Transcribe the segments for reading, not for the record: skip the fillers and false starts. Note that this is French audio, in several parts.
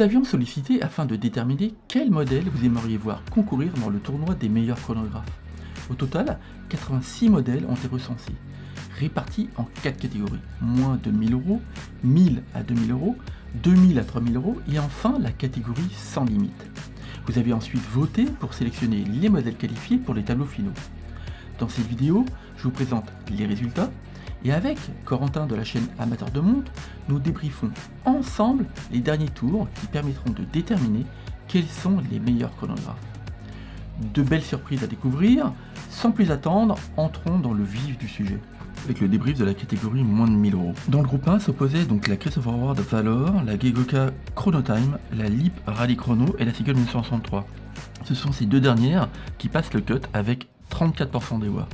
vous avions sollicité afin de déterminer quel modèle vous aimeriez voir concourir dans le tournoi des meilleurs chronographes. Au total, 86 modèles ont été recensés, répartis en 4 catégories, moins de 1000 euros, 1000 à 2000 euros, 2000 à 3000 euros et enfin la catégorie sans limite. Vous avez ensuite voté pour sélectionner les modèles qualifiés pour les tableaux finaux. Dans cette vidéo, je vous présente les résultats et avec Corentin de la chaîne Amateur de Montres, nous débriefons ensemble les derniers tours qui permettront de déterminer quels sont les meilleurs chronographes. De belles surprises à découvrir, sans plus attendre, entrons dans le vif du sujet. Avec le débrief de la catégorie moins de 1000 euros. Dans le groupe 1 s'opposaient donc la Christopher Ward Valor, la Gegoka Chronotime, la Leap Rally Chrono et la Seagull 1963. Ce sont ces deux dernières qui passent le cut avec 34% des voix.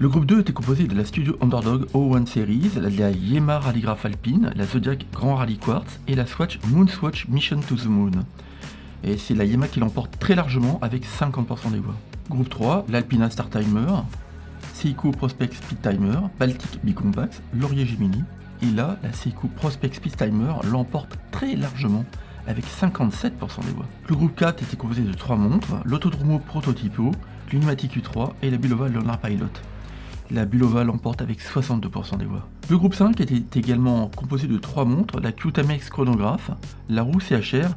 Le groupe 2 était composé de la Studio Underdog O1 Series, la Yema Rallygraph Alpine, la Zodiac Grand Rally Quartz et la Swatch Moonswatch Mission to the Moon. Et c'est la Yema qui l'emporte très largement avec 50% des voix. Groupe 3, l'Alpina Star Timer, Seiko Prospect Speed Timer, Baltic Bicompax, Laurier Gemini. Et là, la Seiko Prospect Speed Timer l'emporte très largement avec 57% des voix. Le groupe 4 était composé de 3 montres, l'Autodromo Prototypo, l'Unimatic U3 et la Bulova Lunar Pilot. La Bulova l'emporte avec 62% des voix. Le groupe 5 était également composé de 3 montres, la Q-Tamex Chronograph, la Roux CHR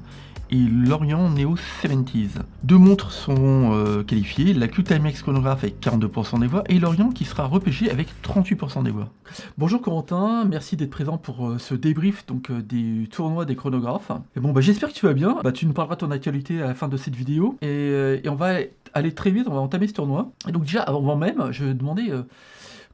et l'Orient Neo 70s. Deux montres sont qualifiées, la Q-Timex Chronograph avec 42% des voix et l'Orient qui sera repêché avec 38% des voix. Bonjour Corentin, merci d'être présent pour ce débrief des tournois des chronographes. Et bon, j'espère que tu vas bien. Tu nous parleras de ton actualité à la fin de cette vidéo et on va aller très vite, on va entamer ce tournoi. Et donc déjà, avant même, je vais demander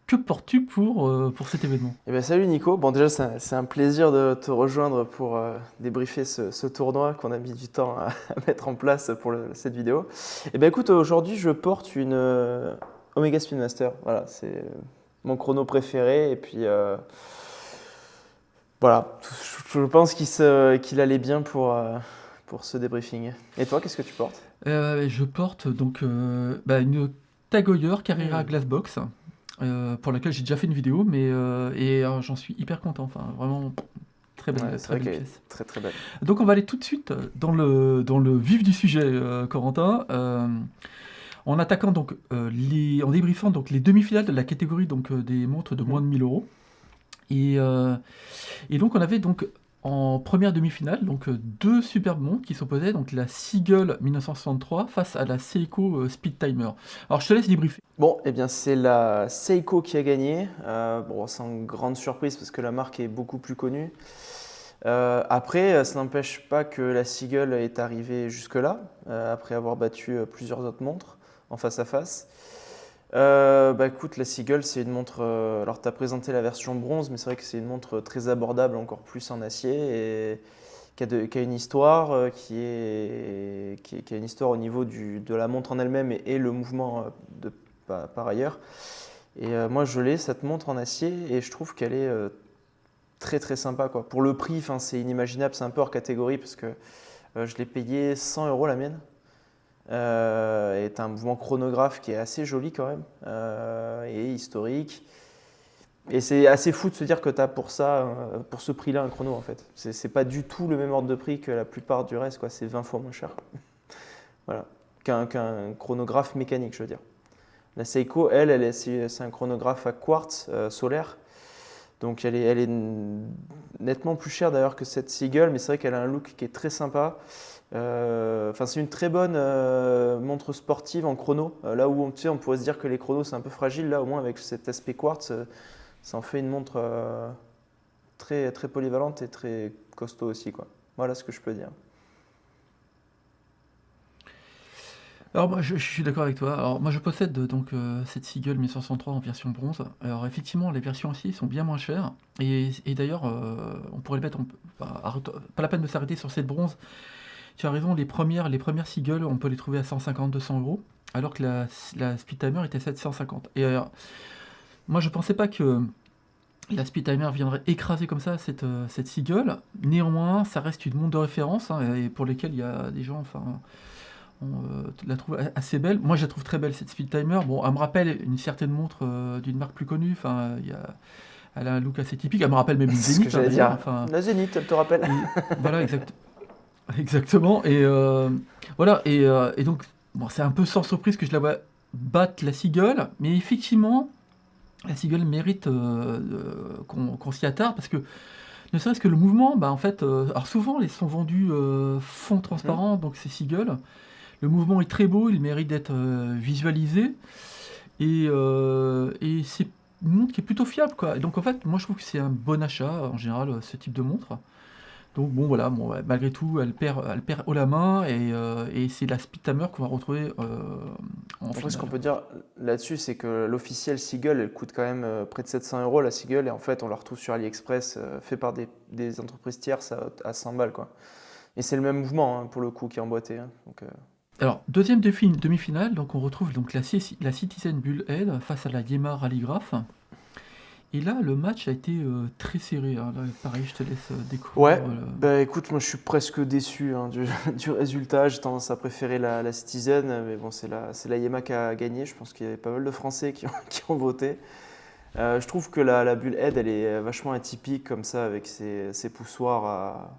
que portes-tu pour cet événement? Salut Nico, bon déjà c'est un plaisir de te rejoindre pour débriefer ce tournoi qu'on a mis du temps à mettre en place pour cette vidéo. Écoute, aujourd'hui je porte une Omega Speedmaster, voilà, c'est mon chrono préféré et puis voilà, je pense qu'il allait bien pour ce débriefing. Et toi, qu'est-ce que tu portes? Je porte donc une Tag Heuer Carrera Glassbox. Pour laquelle j'ai déjà fait une vidéo, mais j'en suis hyper content. Enfin, vraiment très belle, très belle pièce. Très très belle. Donc on va aller tout de suite dans le vif du sujet, Corentin. En attaquant en débriefant donc les demi-finales de la catégorie des montres de moins de 1000 euros. Et donc on avait en première demi-finale deux superbes montres qui s'opposaient, donc la Seagull 1963 face à la Seiko Speed Timer. Alors je te laisse débriefer. Bon, c'est la Seiko qui a gagné, sans grande surprise parce que la marque est beaucoup plus connue. Après, ça n'empêche pas que la Seagull est arrivée jusque-là, après avoir battu plusieurs autres montres en face à face. Écoute, la Seagull, c'est une montre. Alors, tu as présenté la version bronze, mais c'est vrai que c'est une montre très abordable, encore plus en acier, et qui a une histoire, qui a une histoire au niveau de la montre en elle-même et le mouvement par ailleurs. Et moi, je l'ai, cette montre en acier, et je trouve qu'elle est très très sympa, quoi. Pour le prix, c'est inimaginable, c'est un peu hors catégorie, parce que je l'ai payé 100 € la mienne. Et t'as un mouvement chronographe qui est assez joli quand même, et historique. Et c'est assez fou de se dire que tu as pour ce prix-là un chrono en fait. C'est pas du tout le même ordre de prix que la plupart du reste, quoi. C'est 20 fois moins cher. Voilà. Qu'un chronographe mécanique, je veux dire. La Seiko, c'est un chronographe à quartz solaire. Donc elle est nettement plus chère d'ailleurs que cette Seagull, mais c'est vrai qu'elle a un look qui est très sympa. C'est une très bonne montre sportive en chrono. Là où on pourrait se dire que les chronos c'est un peu fragile, là au moins avec cet aspect quartz, ça en fait une montre très, très polyvalente et très costaud aussi, quoi. Voilà ce que je peux dire. Alors moi je suis d'accord avec toi. Alors moi je possède cette Seagull 1963 en version bronze. Alors effectivement les versions aussi sont bien moins chères et d'ailleurs on pourrait le mettre pas la peine de s'arrêter sur cette bronze. Tu as raison, les premières Seagull on peut les trouver à 150-200 €, alors que la Speed Timer était à 750. Et moi je pensais pas que la Speed Timer viendrait écraser comme ça cette Seagull. Néanmoins ça reste une montre de référence, et pour lesquelles il y a des gens la trouve assez belle. Moi, je la trouve très belle, cette Speed Timer. Bon, elle me rappelle une certaine montre d'une marque plus connue. Elle a un look assez typique. Elle me rappelle même une C'est ce Zenith. que j'allais dire. Enfin, La Zenith, elle te rappelle. Voilà, exact. Exactement. Voilà. Et donc, bon, c'est un peu sans surprise que je la vois battre la Seagull, mais effectivement, la Seagull mérite qu'on s'y attarde parce que ne serait-ce que le mouvement, bah en fait, alors souvent ils sont vendus fond Mhm. transparent, donc c'est Seagull. Le mouvement est très beau, il mérite d'être visualisé et c'est une montre qui est plutôt fiable quoi. Et donc en fait, moi je trouve que c'est un bon achat en général ce type de montre. Donc bon voilà, bon, ouais, malgré tout, elle perd haut la main et c'est la Speedtamer qu'on va retrouver en Après, ce qu'on finale. peut dire là-dessus, c'est que l'officielle Seagull, elle coûte quand même près de 700 euros la Seagull, et en fait, on la retrouve sur AliExpress, fait par des entreprises tierces à 100 balles, quoi. Et c'est le même mouvement, hein, pour le coup, qui est emboîté, hein. Donc, Alors, deuxième demi-finale, donc on retrouve donc la Citizen Bullhead face à la Yema Rallygraph. Et là, le match a été très serré, hein. Là, pareil, je te laisse découvrir. ouais, bah écoute, moi je suis presque déçu, hein, du résultat. J'ai tendance à préférer la Citizen, mais bon, c'est la Yema qui a gagné. Je pense qu'il y avait pas mal de Français qui ont, qui ont voté. Je trouve que la Bullhead, elle est vachement atypique comme ça, avec ses poussoirs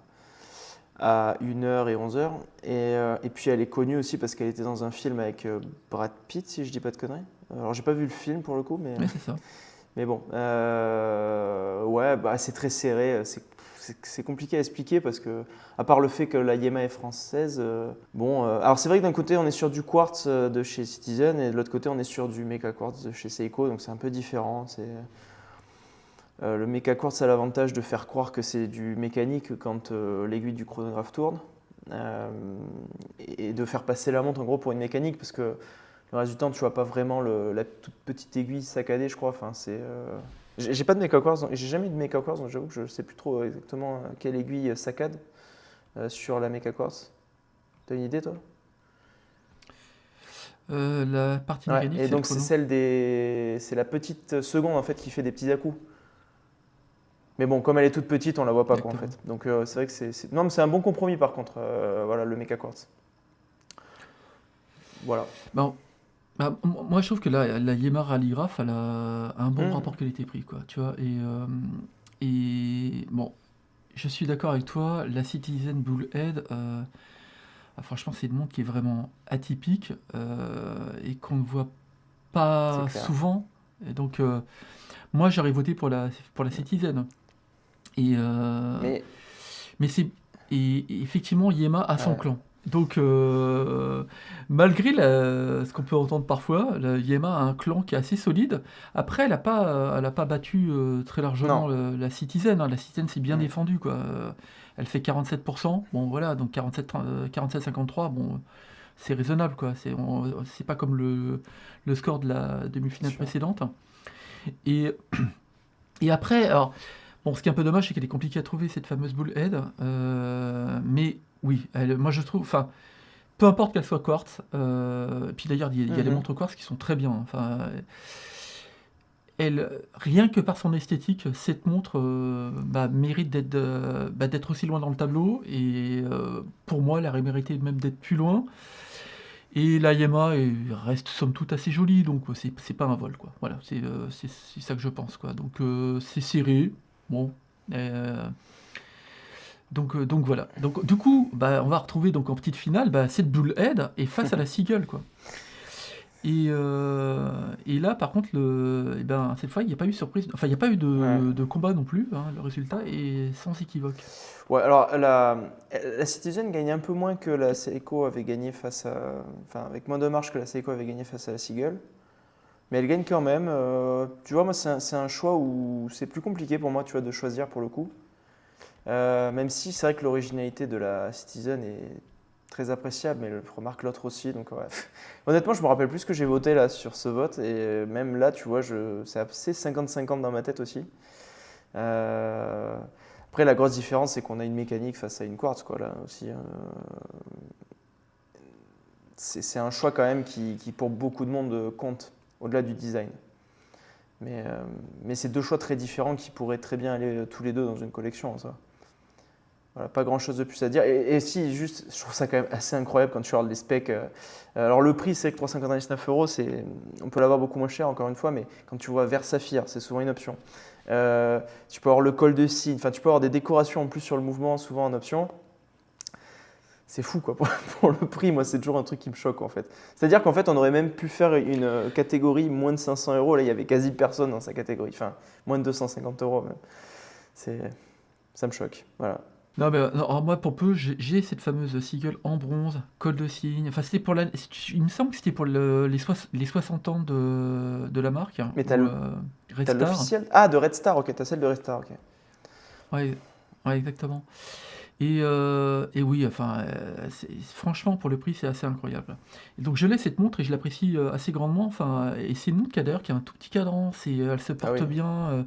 à 1 heure et 11 heures. Et puis elle est connue aussi parce qu'elle était dans un film avec Brad Pitt, si je dis pas de conneries. Alors j'ai pas vu le film pour le coup, mais, Ouais, c'est ça. mais bon. Ouais, bah, c'est très serré. C'est compliqué à expliquer parce que, à part le fait que la Yema est française, bon. Alors c'est vrai que d'un côté on est sur du quartz de chez Citizen et de l'autre côté on est sur du Mecha Quartz de chez Seiko, donc c'est un peu différent. Le Mecha Quartz a l'avantage de faire croire que c'est du mécanique quand l'aiguille du chronographe tourne, euh, et de faire passer la montre en gros pour une mécanique parce que le reste du temps tu vois pas vraiment la toute petite aiguille saccadée, je crois. Enfin, j'ai pas de Mecha Quartz, j'ai jamais eu de Mecha Quartz, donc j'avoue que je sais plus trop exactement quelle aiguille saccade sur la Mecha Quartz. T'as une idée toi? La partie Ouais, mécanique, et c'est le donc chrono. c'est la petite seconde en fait qui fait des petits à-coups. Mais bon, comme elle est toute petite, on la voit pas quoi en Exactement. fait. Donc c'est vrai que non, mais c'est un bon compromis par contre. Voilà, le Mecha Quartz. Voilà. Bon, bah, moi, je trouve que la Yema Rallygraph, elle a un bon Hmm. rapport qualité-prix, quoi, tu vois. Et bon, je suis d'accord avec toi, la Citizen Bullhead, ah, franchement, c'est une montre qui est vraiment atypique et qu'on ne voit C'est pas clair. souvent. Et donc, moi, j'aurais voté pour la Citizen. Et, Mais mais c'est et effectivement, Yema a son ouais. clan. Donc, malgré ce qu'on peut entendre parfois, Yema a un clan qui est assez solide. Après, elle a pas battu très largement Non. la Citizen, hein. La Citizen s'est bien Hmm. défendue, quoi. Elle fait 47%. Bon, voilà, donc 47-53. Bon, c'est raisonnable, quoi. C'est pas comme le score de la C'est demi-finale sûr. précédente. Et, et après, alors, bon, ce qui est un peu dommage, c'est qu'elle est compliquée à trouver, cette fameuse bullhead. Mais oui, moi je trouve, enfin, peu importe qu'elle soit quartz, puis d'ailleurs, il y a des Mhm. montres quartz qui sont très bien. Enfin, rien que par son esthétique, cette montre mérite d'être aussi loin dans le tableau. Et pour moi, elle aurait mérité même d'être plus loin. Et la Yamaha reste somme toute assez jolie, donc c'est pas un vol, quoi. Voilà, c'est ça que je pense, quoi. Donc c'est serré, bon. euh, donc voilà. Donc du coup, bah, on va retrouver donc en petite finale bah, cette Bullhead et face à la Seagull, quoi. Et là, par contre, cette fois, il n'y a pas eu de surprise. Enfin, il n'y a pas eu Ouais. de combat non plus, hein. Le résultat est sans équivoque. Ouais, alors la Citizen gagne un peu moins que la Seiko avait gagné face à. Enfin, avec moins de marge que la Seiko avait gagné face à la Seagull. Mais elle gagne quand même. Tu vois, moi, c'est un choix où c'est plus compliqué pour moi, tu vois, de choisir pour le coup. Même si c'est vrai que l'originalité de la Citizen est très appréciable, mais je remarque l'autre aussi. Donc, ouais. Honnêtement, je me rappelle plus ce que j'ai voté là sur ce vote. Et même là, tu vois, c'est assez 50-50 dans ma tête aussi. Euh, Après, la grosse différence, c'est qu'on a une mécanique face à une quartz, quoi, là aussi. C'est un choix quand même qui, pour beaucoup de monde, compte, au-delà du design. Mais c'est deux choix très différents qui pourraient très bien aller tous les deux dans une collection, ça. Voilà, pas grand chose de plus à dire. Et si, juste, je trouve ça quand même assez incroyable quand tu regardes les specs. Alors, le prix, c'est que 399 euros, on peut l'avoir beaucoup moins cher, encore une fois, mais quand tu vois vert saphir, c'est souvent une option. Tu peux avoir le col de cygne, enfin, tu peux avoir des décorations en plus sur le mouvement, souvent en option. c'est fou quoi. Pour le prix, moi, c'est toujours un truc qui me choque en fait. C'est-à-dire qu'en fait, on aurait même pu faire une catégorie moins de 500 euros. Là, il y avait quasi personne dans sa catégorie. Enfin, moins de 250 euros même. C'est, ça me choque. Voilà. Non, mais non, alors moi, pour peu, j'ai cette fameuse Seagull en bronze, col de cygne. Enfin, c'était pour la. Il me semble que c'était pour les 60 ans de la marque, hein, Mais ou Red t'as Star. l'officiel? Ah, de Red Star, ok, t'as celle de Red Star, ok. Ouais, ouais, exactement. Et oui, enfin, franchement, pour le prix, c'est assez incroyable. Et donc, je l'ai cette montre et je l'apprécie assez grandement. Enfin, et c'est une montre qui a d'ailleurs qui a un tout petit cadran. Elle se Ah porte oui. bien.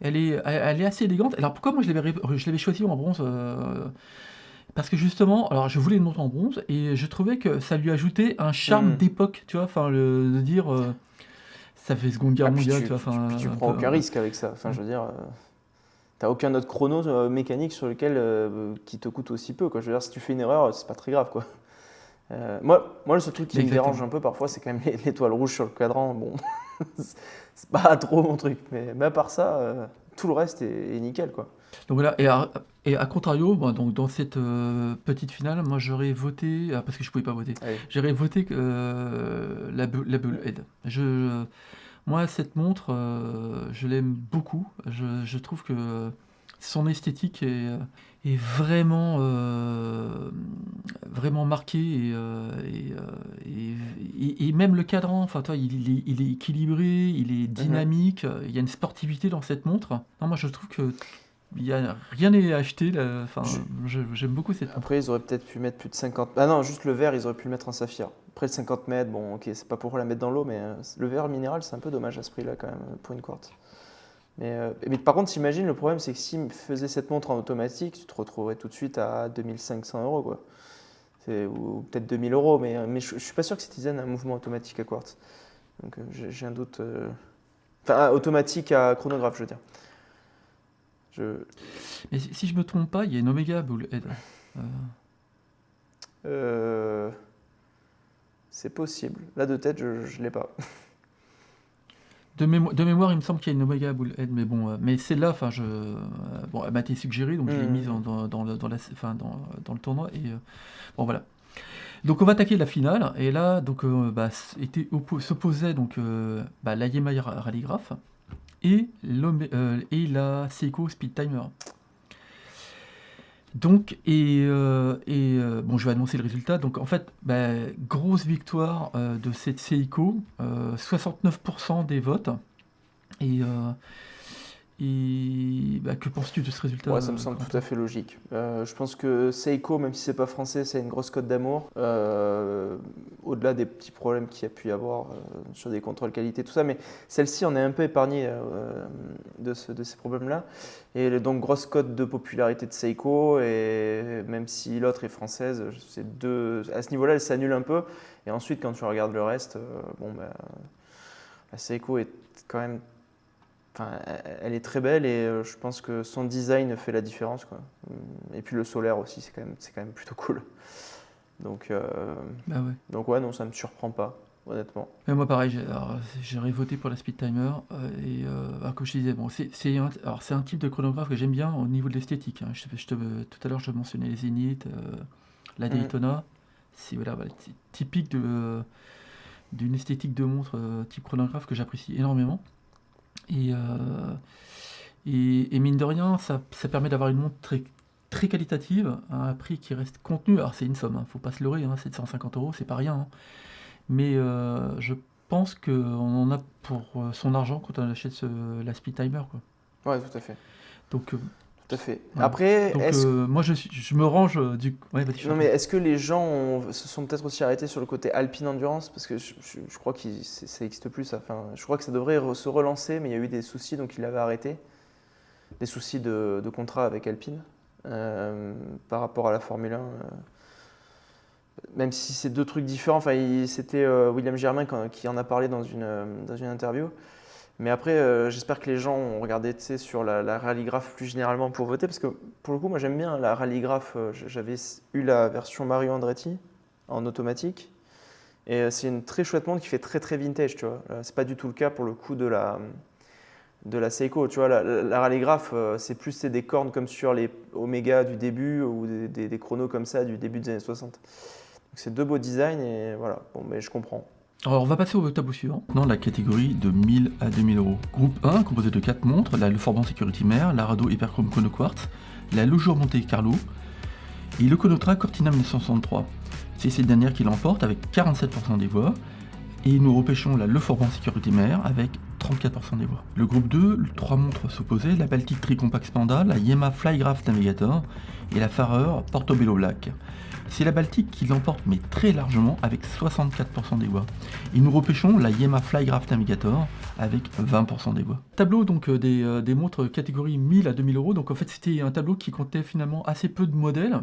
Elle est assez élégante. Alors, pourquoi moi je l'avais choisi en bronze parce que justement, alors je voulais une montre en bronze et je trouvais que ça lui ajoutait un charme Hmm. d'époque, tu vois. Enfin, de dire, ça fait Seconde Guerre Ah, mondiale, tu vois. puis Enfin, tu un prends peu. aucun risque avec ça. Enfin, Ouais. je veux dire, t'as aucun autre chrono mécanique sur lequel qui te coûte aussi peu, quoi. Je veux dire, si tu fais une erreur, c'est pas très grave, quoi. Moi, le seul truc qui me dérange Exactement. un peu parfois, c'est quand même l'étoile rouge sur le cadran. Bon, c'est pas trop mon truc, mais à part ça, tout le reste est nickel, quoi. Donc voilà, et à contrario, bon, donc dans cette petite finale, moi j'aurais voté, parce que je pouvais pas voter, Allez. j'aurais voté la Bullhead. Moi, cette montre, je l'aime beaucoup. Je trouve que son esthétique est vraiment, vraiment marquée et même le cadran, enfin, toi, il est équilibré, il est Mhm. dynamique, il y a une sportivité dans cette montre. Non, moi, je trouve que rien n'est acheté là. Je- Enfin, j'aime beaucoup cette montre. Après, ils auraient peut-être pu mettre plus de 50. Ah non, juste le verre, ils auraient pu le mettre en saphir. Après, le 50 mètres, bon, ok, c'est pas pour la mettre dans l'eau, mais le verre minéral, c'est un peu dommage à ce prix-là, quand même, pour une quartz. Mais par contre, t'imagines, le problème, c'est que s'ils faisaient cette montre en automatique, tu te retrouverais tout de suite à 2500 euros, quoi. Ou peut-être 2000 euros, mais je suis pas sûr que Citizen ait un mouvement automatique à quartz. Donc, j'ai un doute. Enfin, automatique à chronographe, je veux dire. Je, Mais si je me trompe pas, il y a une Omega Bullhead. Euh, euh, c'est possible. Là, de tête, je l'ai pas. de mémoire, il me semble qu'il y a une Omega Bullhead, mais bon, mais celle-là, enfin, bon, elle m'a été suggérée, donc je l'ai mise Hmm. dans le tournoi. Et bon, voilà. Donc, on va attaquer la finale. Et là, donc, bah, s'opposait donc la Yamaha Rallygraph et la Seiko Speed Timer. Donc, bon, je vais annoncer le résultat. Donc, en fait, bah, grosse victoire de cette Seiko, 69% des votes. Et, bah, que penses-tu de ce résultat, Ouais, ça me semble tout Corentin? à fait logique. Je pense que Seiko, même si c'est pas français, c'est une grosse cote d'amour. Au-delà des petits problèmes qu'il y a pu y avoir sur des contrôles qualité, tout ça, mais celle-ci, on est un peu épargné de ces problèmes-là. Et donc, grosse cote de popularité de Seiko, et même si l'autre est française, à ce niveau-là, elle s'annule un peu. Et ensuite, quand tu regardes le reste, bon, bah, la Seiko est quand même. Enfin, elle est très belle et je pense que son design fait la différence, quoi. Et puis le solaire aussi, c'est quand même plutôt cool. Donc, euh, Bah ouais. donc ouais, non, ça me surprend pas, honnêtement. Et moi, pareil, j'aurais voté pour la Speed Timer. Alors, comme je te disais, bon, c'est un type de chronographe que j'aime bien au niveau de l'esthétique, hein. Tout à l'heure, je mentionnais les Zénith, la Mhm. Daytona. Voilà, c'est typique d'une esthétique de montre type chronographe que j'apprécie énormément. Et, euh, et mine de rien, ça permet d'avoir une montre très, très qualitative à un prix qui reste contenu. Alors, c'est une somme, hein, faut pas se leurrer, hein, 750 euros, c'est pas rien, hein. Mais je pense qu'on en a pour son argent quand on achète la Speed Timer, quoi. Ouais, tout à fait. Donc, Tout à fait. voilà. Après, Donc, moi, je me range du. Ouais, vas-y, je t'en non, mais prie. est-ce que les gens se sont peut-être aussi arrêtés sur le côté Alpine Endurance? Parce que je crois que ça n'existe plus, ça. Enfin, je crois que ça devrait se relancer, mais il y a eu des soucis, donc ils l'avaient arrêté. Des soucis de contrat avec Alpine par rapport à la Formule 1. Même si c'est deux trucs différents, enfin, c'était William Germain qui en a parlé dans une interview. Mais après, j'espère que les gens ont regardé, tu sais, sur la rallygraph plus généralement pour voter, parce que pour le coup, moi j'aime bien la rallygraph. J'avais eu la version Mario Andretti en automatique, et c'est une très chouette montre qui fait très très vintage, tu vois. C'est pas du tout le cas pour le coup de la Seiko. Tu vois, la rallygraphe, c'est des cornes comme sur les Omega du début ou des chronos comme ça du début des années 60. Donc c'est deux beaux designs et voilà, bon, mais je comprends. Alors on va passer au tableau suivant. Dans la catégorie de 1000 à 2000 euros. Groupe 1 composé de 4 montres, la Le Forban Security Mare, la Rado Hyperchrome Chrono Quartz, la Le Jour Monte Carlo et le Chronotra Cortina 1963. C'est cette dernière qui l'emporte avec 47% des voix. Et nous repêchons la Le Forban Security Mare avec 34% des voix. Le groupe 2, 3 montres s'opposaient, la Baltic Tricompact Panda, la Yema Flygraph Navigator et la Farer Portobello Black. C'est la Baltic qui l'emporte mais très largement avec 64% des voix. Et nous repêchons la Yema Flygraph Navigator avec 20% des voix. Tableau donc des montres catégorie 1000 à 2000 euros. Donc en fait c'était un tableau qui comptait finalement assez peu de modèles.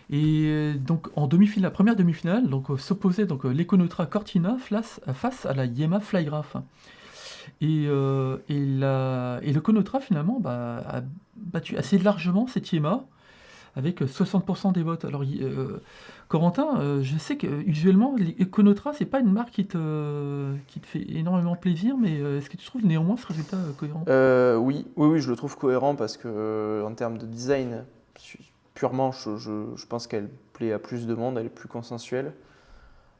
Et donc en demi-finale, première demi-finale, donc s'opposait donc l'Econotra Cortina face à la Yema Flygraph. Et le Conotra finalement a battu assez largement cette Yema avec 60% des votes. Alors Corentin, je sais que usuellement l'Econotra c'est pas une marque qui te fait énormément plaisir, mais est-ce que tu trouves néanmoins ce résultat cohérent? Oui, je le trouve cohérent parce que en termes de design, purement, je pense qu'elle plaît à plus de monde, elle est plus consensuelle.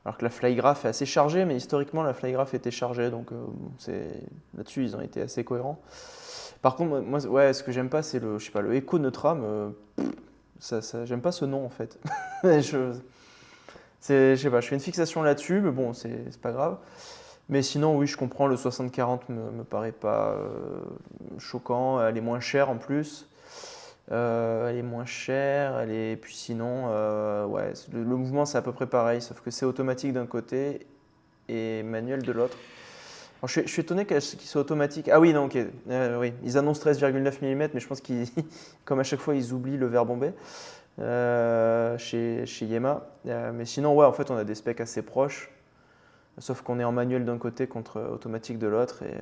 Alors que la Flygraph est assez chargée, mais historiquement la Flygraph était chargée, donc là-dessus ils ont été assez cohérents. Par contre, moi, ouais, ce que j'aime pas, c'est le Econotra. J'aime pas ce nom en fait. je sais pas, je fais une fixation là-dessus, mais bon, c'est pas grave. Mais sinon, oui, je comprends, le 60-40 me paraît pas choquant, elle est moins chère en plus. Elle est moins chère, puis sinon, ouais, le mouvement c'est à peu près pareil, sauf que c'est automatique d'un côté et manuel de l'autre. Alors, je suis étonné qu'il soit automatique. Ah oui, non, ok. Oui. Ils annoncent 13,9 mm, mais je pense qu'ils, comme à chaque fois, ils oublient le verre bombé chez Yema. Mais sinon, ouais, en fait, on a des specs assez proches. Sauf qu'on est en manuel d'un côté contre automatique de l'autre. Et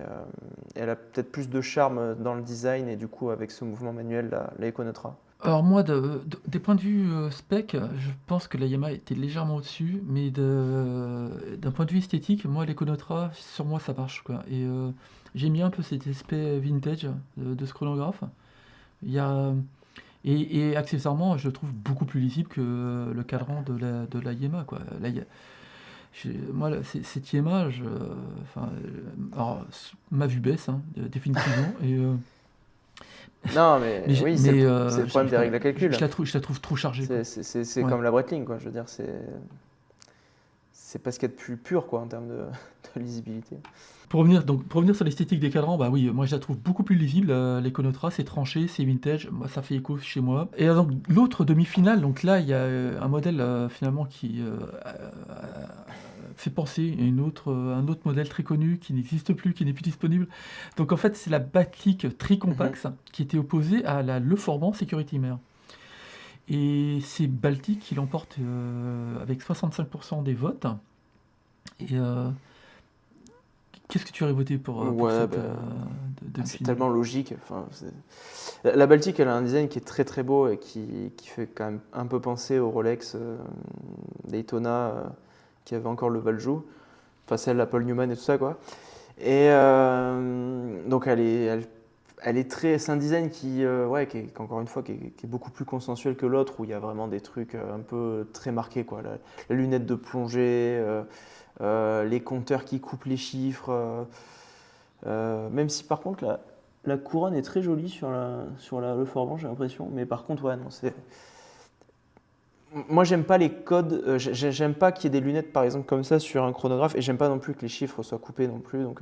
elle a peut-être plus de charme dans le design et du coup, avec ce mouvement manuel, la Econotra. Alors moi, des points de vue spec, je pense que la Yamaha était légèrement au-dessus, mais d'un point de vue esthétique, moi l'Econotra, sur moi ça marche quoi. Et j'aime bien un peu cet aspect vintage de ce chronographe. Il y a, et accessoirement, je le trouve beaucoup plus lisible que le cadran de la Yamaha quoi. Là, moi, cette Yamaha, enfin, alors, ma vue baisse hein, définitivement. Et, non, mais oui, c'est le problème des règles à calcul. Je la trouve trop chargée. C'est comme la Breitling, quoi. Je veux dire, c'est pas ce qu'il y a de plus pur, quoi, en termes de lisibilité. Pour revenir sur l'esthétique des cadrans, bah oui, moi je la trouve beaucoup plus lisible. L'Econotra, c'est tranché, c'est vintage. Moi, ça fait écho chez moi. Et donc l'autre demi-finale, donc là, il y a un modèle finalement qui fait penser à un autre modèle très connu qui n'existe plus, qui n'est plus disponible. Donc en fait, c'est la Baltic Tricompax qui était opposée à la Le Forban Security Mare. Et c'est Baltic qui l'emporte avec 65% des votes. Et qu'est-ce que tu aurais voté pour cette c'est tellement logique. Enfin, la Baltic, elle a un design qui est très très beau et qui fait quand même un peu penser au Rolex Daytona qui avait encore le Valjoux. Enfin, celle à Paul Newman et tout ça, quoi. Et donc, c'est un design qui est encore une fois, qui est beaucoup plus consensuel que l'autre, où il y a vraiment des trucs un peu très marqués, quoi. La lunette de plongée, les compteurs qui coupent les chiffres. Même si par contre, la couronne est très jolie sur la Le Forban, j'ai l'impression. Mais par contre, ouais, non, c'est... Moi, j'aime pas les codes. J'aime pas qu'il y ait des lunettes, par exemple, comme ça sur un chronographe. Et j'aime pas non plus que les chiffres soient coupés non plus. Donc,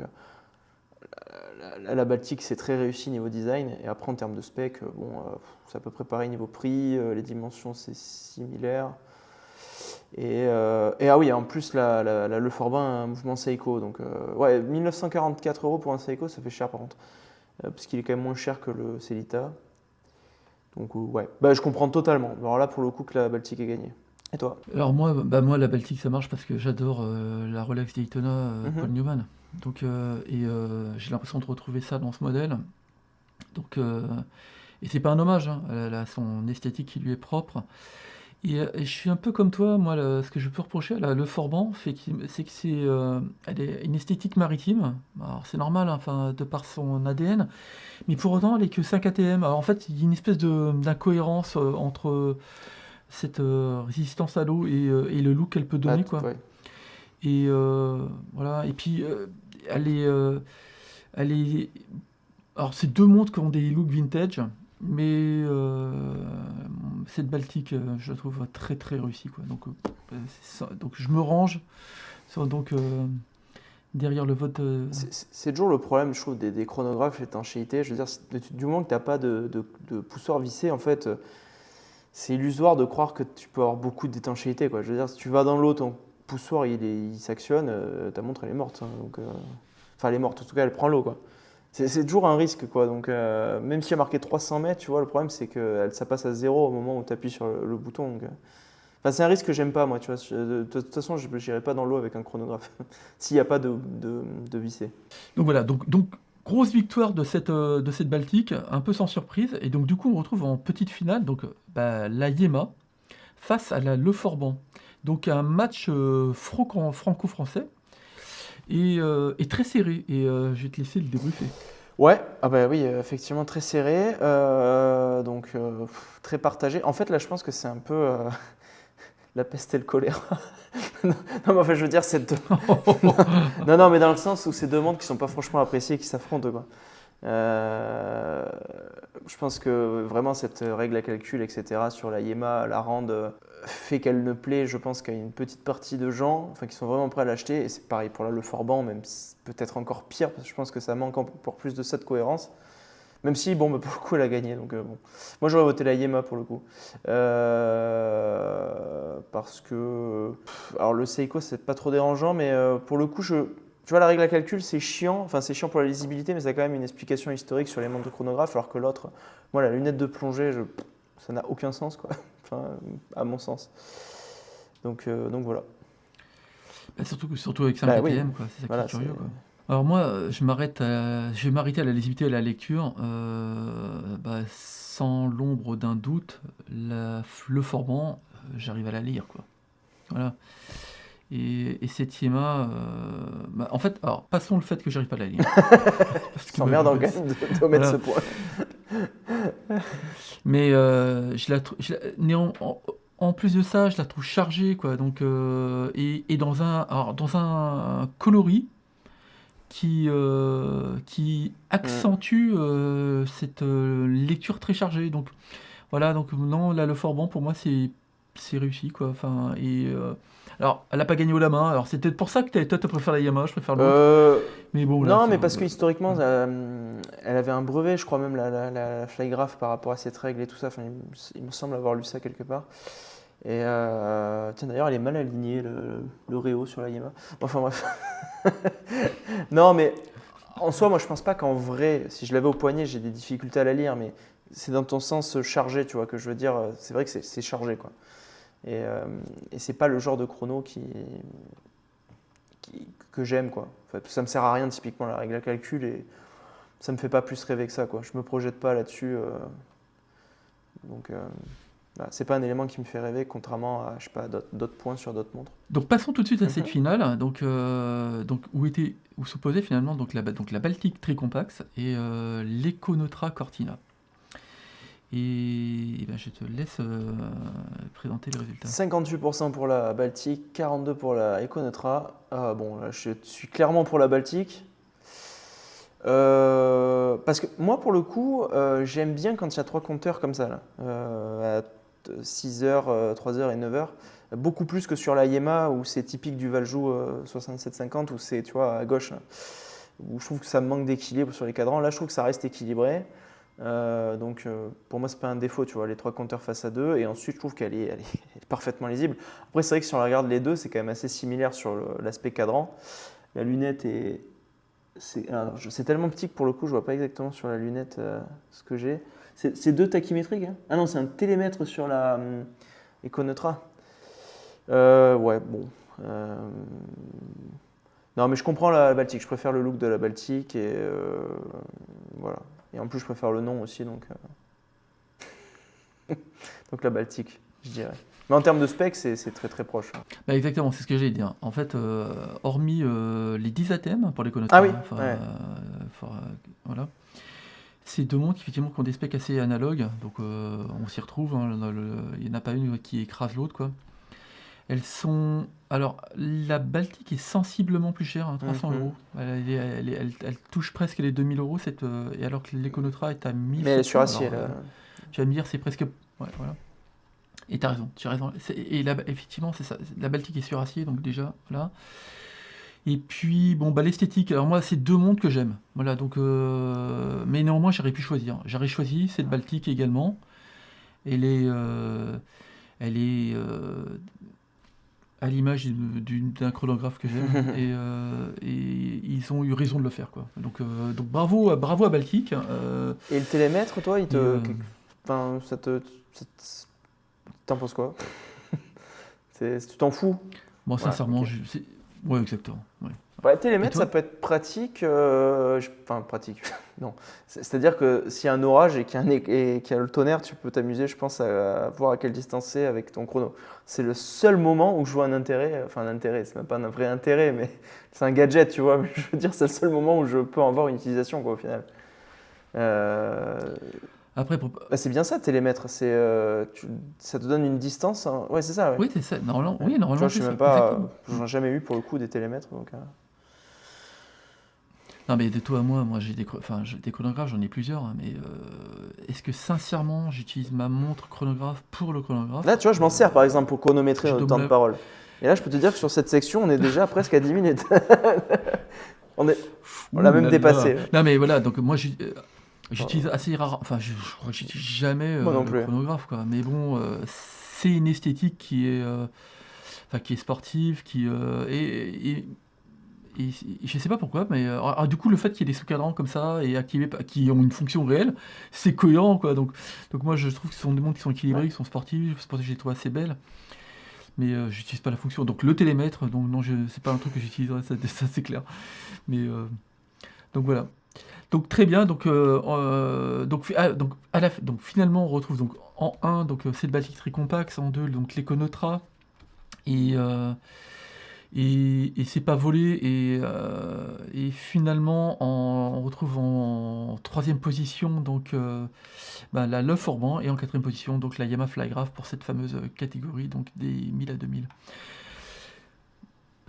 la Baltic, c'est très réussi niveau design. Et après, en termes de spec, c'est à peu près pareil niveau prix. Les dimensions, c'est similaire. Et ah oui, en plus, la Le Forban a un mouvement Seiko. Donc, ouais, 1944 € pour un Seiko, ça fait cher par contre. Parce qu'il est quand même moins cher que le Cellita. Donc, ouais, je comprends totalement. Alors là, pour le coup, que la Baltic est gagnée. Et toi? Alors moi, la Baltic, ça marche parce que j'adore la Rolex Daytona Paul Newman. Donc, j'ai l'impression de retrouver ça dans ce modèle. Donc, et c'est pas un hommage, hein. Elle a son esthétique qui lui est propre. Et je suis un peu comme toi, moi, ce que je peux reprocher à le Forban, c'est que elle est une esthétique maritime. Alors c'est normal, hein, enfin, de par son ADN, mais pour autant, elle est que 5 ATM. Alors en fait, il y a une espèce d'incohérence entre cette résistance à l'eau et le look qu'elle peut Ah, donner, quoi. ouais. Et voilà. Et puis, elle est, euh, elle est. Alors, c'est deux montres qui ont des looks vintage, mais cette Baltique, je la trouve très très réussie, quoi. Donc je me range donc derrière le vote. C'est toujours le problème, je trouve, des chronographes étanchéité. Je veux dire, du moment que tu n'as pas de poussoir vissé, en fait, c'est illusoire de croire que tu peux avoir beaucoup d'étanchéité, quoi. Je veux dire, si tu vas dans l'eau, ton poussoir il s'actionne, ta montre elle est morte, hein. Donc, enfin, elle est morte, en tout cas, elle prend l'eau, quoi. C'est toujours un risque, quoi. Donc, même si elle a marqué 300 mètres, tu vois, le problème c'est que ça passe à zéro au moment où tu appuies sur le bouton. Donc, enfin, c'est un risque que j'aime pas, moi, tu vois. De toute façon, je n'irai pas dans l'eau avec un chronographe s'il n'y a pas de vissé. Donc voilà, donc grosse victoire de cette Baltique, un peu sans surprise. Et donc du coup, on retrouve en petite finale donc, la Yema face à la Le Forban. Donc un match franco-français et très serré. Et je vais te laisser le débriefer. Ouais, ah bah oui, effectivement très serré, donc très partagé. En fait, là, je pense que c'est un peu la peste et le choléra. Non, mais enfin, je veux dire, non, non, mais dans le sens où c'est deux mondes qui sont pas franchement appréciés et qui s'affrontent, quoi. Euh, je pense que vraiment cette règle à calcul, etc., sur la Yema, la rende, fait qu'elle ne plaît, je pense, qu'à une petite partie de gens, enfin, qui sont vraiment prêts à l'acheter. Et c'est pareil pour la Le Forban, même si peut-être encore pire, parce que je pense que ça manque pour plus de ça de cohérence. Même si, bon, bah, pour le coup, elle a gagné. Donc, bon. Moi, j'aurais voté la Yema pour le coup. Parce que. Alors, le Seiko, c'est pas trop dérangeant, mais pour le coup, tu vois, la règle à calcul, c'est chiant. Enfin, c'est chiant pour la lisibilité, mais ça a quand même une explication historique sur les montres de chronographe. Alors que l'autre, moi, la lunette de plongée, ça n'a aucun sens, quoi. Enfin, à mon sens. Donc voilà. Surtout avec 5 Bah oui, ATM, quoi. C'est ça qui est voilà, c'est. curieux, quoi. Alors moi, je vais m'arrêter à la lisibilité et à la lecture. Sans l'ombre d'un doute, le Forban, j'arrive à la lire, quoi. Voilà. Et cette Yema, en fait, alors passons le fait que j'arrive pas à la lire. Parce que, S'emmerde quand même de omettre ce voilà. point. Mais en plus de ça, je la trouve chargée, quoi. Donc, et dans un coloris qui accentue cette lecture très chargée. Donc voilà, donc non, là le Forban pour moi c'est réussi, quoi. Enfin, alors elle a pas gagné au la main. Alors c'est peut-être pour ça que toi tu préfères la Yamaha, je préfère l'autre. Mais bon là, Non, c'est mais parce que historiquement, elle avait un brevet, je crois même, la Flygraph par rapport à cette règle et tout ça. Enfin, il me semble avoir lu ça quelque part. Et tiens, d'ailleurs, elle est mal alignée, le Réo sur la Yamaha. Enfin bref. Non, mais en soi, moi, je pense pas qu'en vrai, si je l'avais au poignet, j'ai des difficultés à la lire, mais c'est dans ton sens chargé, tu vois, que je veux dire. C'est vrai que c'est chargé, quoi. Et c'est pas le genre de chrono que j'aime, quoi. Enfin, ça me sert à rien, typiquement, la règle à calcul, et ça me fait pas plus rêver que ça, quoi. Je me projette pas là-dessus. Donc, voilà, c'est pas un élément qui me fait rêver, contrairement à, je sais pas, d'autres points sur d'autres montres. Donc passons tout de suite à cette Mhm. finale, donc où s'opposait finalement donc la Baltic Tricompax et l'Econeutra Cortina. Et ben, je te laisse présenter les résultats. 58% pour la Baltique, 42% pour la Econeutra. Bon, là, je suis clairement pour la Baltique. Parce que moi, pour le coup, j'aime bien quand il y a trois compteurs comme ça, là, à 6h, 3h et 9h. Beaucoup plus que sur la Yema où c'est typique du Valjoux 6750 où c'est, tu vois, à gauche, là, où je trouve que ça manque d'équilibre sur les cadrans. Là, je trouve que ça reste équilibré. Donc pour moi, c'est pas un défaut, tu vois, les trois compteurs face à deux. Et ensuite, je trouve qu'elle est parfaitement lisible. Après, c'est vrai que si on regarde les deux, c'est quand même assez similaire sur l'aspect cadran. La lunette c'est tellement petit que pour le coup, je vois pas exactement sur la lunette ce que j'ai. C'est deux tachymétriques, hein. Ah non, c'est un télémètre sur la Econeutra. Ouais, bon. Non, mais je comprends la Baltique. Je préfère le look de la Baltique et voilà. Et en plus, je préfère le nom aussi, donc la Baltique, je dirais. Mais en termes de spec, c'est très très proche. Bah, exactement, c'est ce que j'allais dire. En fait, hormis les 10 ATM pour les connotés, Ah oui, enfin, ouais. voilà. C'est deux montres effectivement qui ont des specs assez analogues, donc on s'y retrouve, hein, il n'y en a pas une qui écrase l'autre, quoi. Elles sont... Alors, la Baltique est sensiblement plus chère, hein, 300 Mhm. euros. Elle touche presque les 2000 euros, et alors que l'Econotra est à Mais elle est sur 1700. acier, Alors, là. tu vas me dire, c'est presque... Ouais, voilà. Et t'as raison, tu as raison. Et là, effectivement, c'est ça. La Baltique est sur acier, donc déjà, voilà. Et puis, bon, bah, l'esthétique. Alors, moi, c'est deux montres que j'aime. Voilà, donc. Mais néanmoins, j'aurais pu choisir. J'aurais choisi cette Baltique également. Elle est. Elle est à l'image d'un chronographe que j'aime. Et ils ont eu raison de le faire, quoi. Donc bravo à Baltique. Et le télémètre, toi, Et, enfin, t'en penses quoi? Tu t'en fous? bon, Ouais, sincèrement, ok. ouais, exactement. Ouais. Ouais, Et télémètre, ça toi? peut être pratique. Enfin, pratique. Non. C'est-à-dire que s'il y a un orage et qu'il y a le tonnerre, tu peux t'amuser, je pense, à voir à quelle distance c'est avec ton chrono. C'est le seul moment où je vois un intérêt. Enfin, un intérêt, c'est même pas un vrai intérêt, mais c'est un gadget, tu vois. Mais je veux dire, c'est le seul moment où je peux en avoir une utilisation, quoi, au final. Euh, Après, Bah, c'est bien ça, télémètre. Ça te donne une distance, hein. Ouais, c'est ça, ouais. oui, c'est ça. Normalement, Ouais. oui, Tu vois, normalement, je c'est sais ça. même pas. Exactement. J'en ai jamais eu pour le coup des télémètres. Non, mais de toi à moi, j'ai des chronographes, j'en ai plusieurs, hein, mais est-ce que sincèrement j'utilise ma montre chronographe pour le Là, chronographe? tu vois, je m'en sers par exemple pour chronométrer Je notre dois temps me de la... parole. Et là, je peux te dire que sur cette section, on est déjà presque à 10 minutes. On est... on l'a Ouh même là là! dépassé. Non, mais voilà, donc moi Euh, j'utilise assez rare, enfin je crois que j'utilise jamais Moi non le plus. chronographe, quoi. Mais bon, c'est une esthétique qui est sportive, et je sais pas pourquoi, mais du coup, le fait qu'il y ait des sous-cadrans comme ça et qui ont une fonction réelle, c'est cohérent, quoi. Donc moi, je trouve que ce sont des montres qui sont Ouais. équilibrées, qui sont sportives, c'est pour ça que je les trouve assez belles, mais j'utilise pas la fonction. Donc le télémètre, donc non, c'est pas un truc que j'utiliserais, ça c'est clair. Mais donc voilà. Donc très bien, donc finalement on retrouve donc en un donc cette Baltic très compact, en 2 donc l'Econotra, et c'est pas volé, et finalement on retrouve en troisième position donc la Love Forban, et en quatrième position donc la Yamaha Flygraph pour cette fameuse catégorie donc des 1000 à 2000.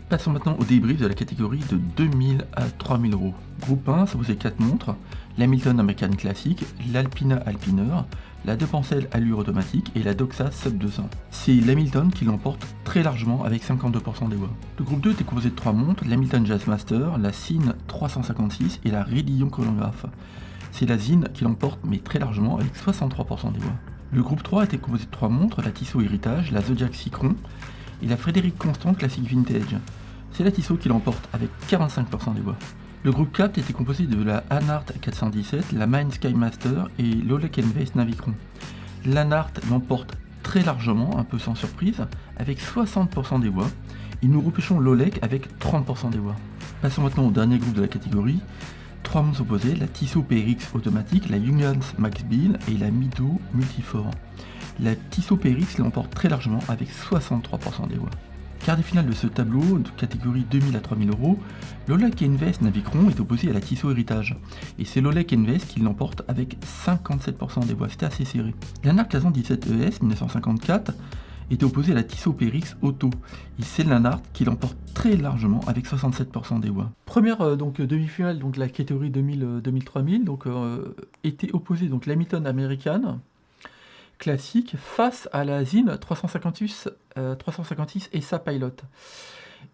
Passons maintenant au débrief de la catégorie de 2000 à 3000 euros. Groupe 1, ça vous est 4 montres, l'Hamilton American Classic, l'Alpina Alpiner, la Depancel Allure Automatique et la Doxa Sub 200. C'est l'Hamilton qui l'emporte très largement avec 52% des voix. Le groupe 2 était composé de 3 montres, l'Hamilton Jazzmaster, la Cine 356 et la Rédillon Chronographe. C'est la Zine qui l'emporte mais très largement avec 63% des voix. Le groupe 3 était composé de 3 montres, la Tissot Héritage, la Zodiac Cicron et la Frédéric Constant Classic Vintage. C'est la Tissot qui l'emporte avec 45% des voix. Le groupe 4 était composé de la Anart 417, la Mine Skymaster et l'Olek Invest Navicron. L'Anart l'emporte très largement, un peu sans surprise, avec 60% des voix, et nous repêchons l'Olek avec 30% des voix. Passons maintenant au dernier groupe de la catégorie. 3 montres opposées, la Tissot PRX automatique, la Junghans Max Bill et la Mido Multifor. La Tissot PRX l'emporte très largement avec 63% des voix. Quart des finales de ce tableau, de catégorie 2000 à 3000 euros, l'Olek Invest Navicron est opposé à la Tissot Héritage. Et c'est l'Olek Invest qui l'emporte avec 57% des voix, c'était assez serré. La Nart 417 ES 1954 était opposé à la Tissot PRX Auto, et c'est la Nart qui l'emporte très largement avec 67% des voix. Première demi-finale, donc la catégorie 2000-3000, était opposée donc l'Hamilton American Classique face à la Zine 356 et sa Pilot.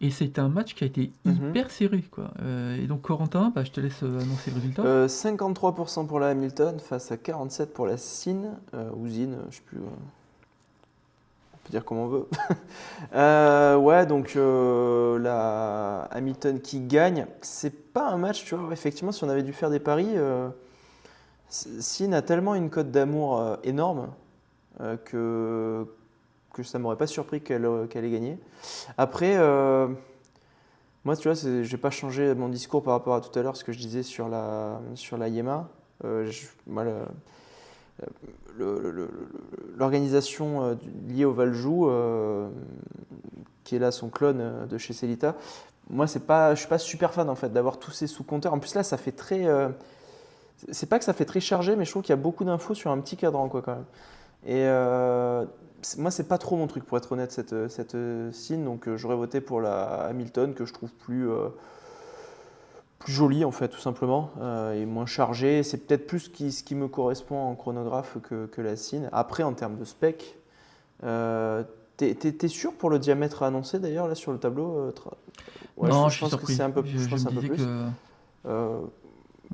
Et c'est un match qui a été hyper serré, quoi. Et donc Corentin, je te laisse annoncer le résultat. 53% pour la Hamilton face à 47% pour la Cine, ou Zine, je sais plus. On peut dire comme on veut. Ouais, donc la Hamilton qui gagne, c'est pas un match, tu vois. Effectivement, si on avait dû faire des paris, Cine a tellement une cote d'amour énorme que ça m'aurait pas surpris qu'elle ait gagné. Après, moi, tu vois, je n'ai pas changé mon discours par rapport à tout à l'heure, ce que je disais sur la Yema. Moi, l'organisation liée au Valjoux, qui est là son clone de chez Celita. Moi, je suis pas super fan en fait d'avoir tous ces sous-compteurs. En plus là, ça fait très, c'est pas que ça fait très chargé, mais je trouve qu'il y a beaucoup d'infos sur un petit cadran quoi quand même. Et moi, c'est pas trop mon truc pour être honnête cette Cine, donc j'aurais voté pour la Hamilton que je trouve plus jolie en fait tout simplement et moins chargée. C'est peut-être plus ce qui me correspond en chronographe que la Cine. Après, en termes de spec, t'es sûr pour le diamètre annoncé d'ailleurs là sur le tableau Ouais, Non, je je suis pense que surpris. c'est un peu, je Je pense me que c'est un peu disais plus. que. Euh,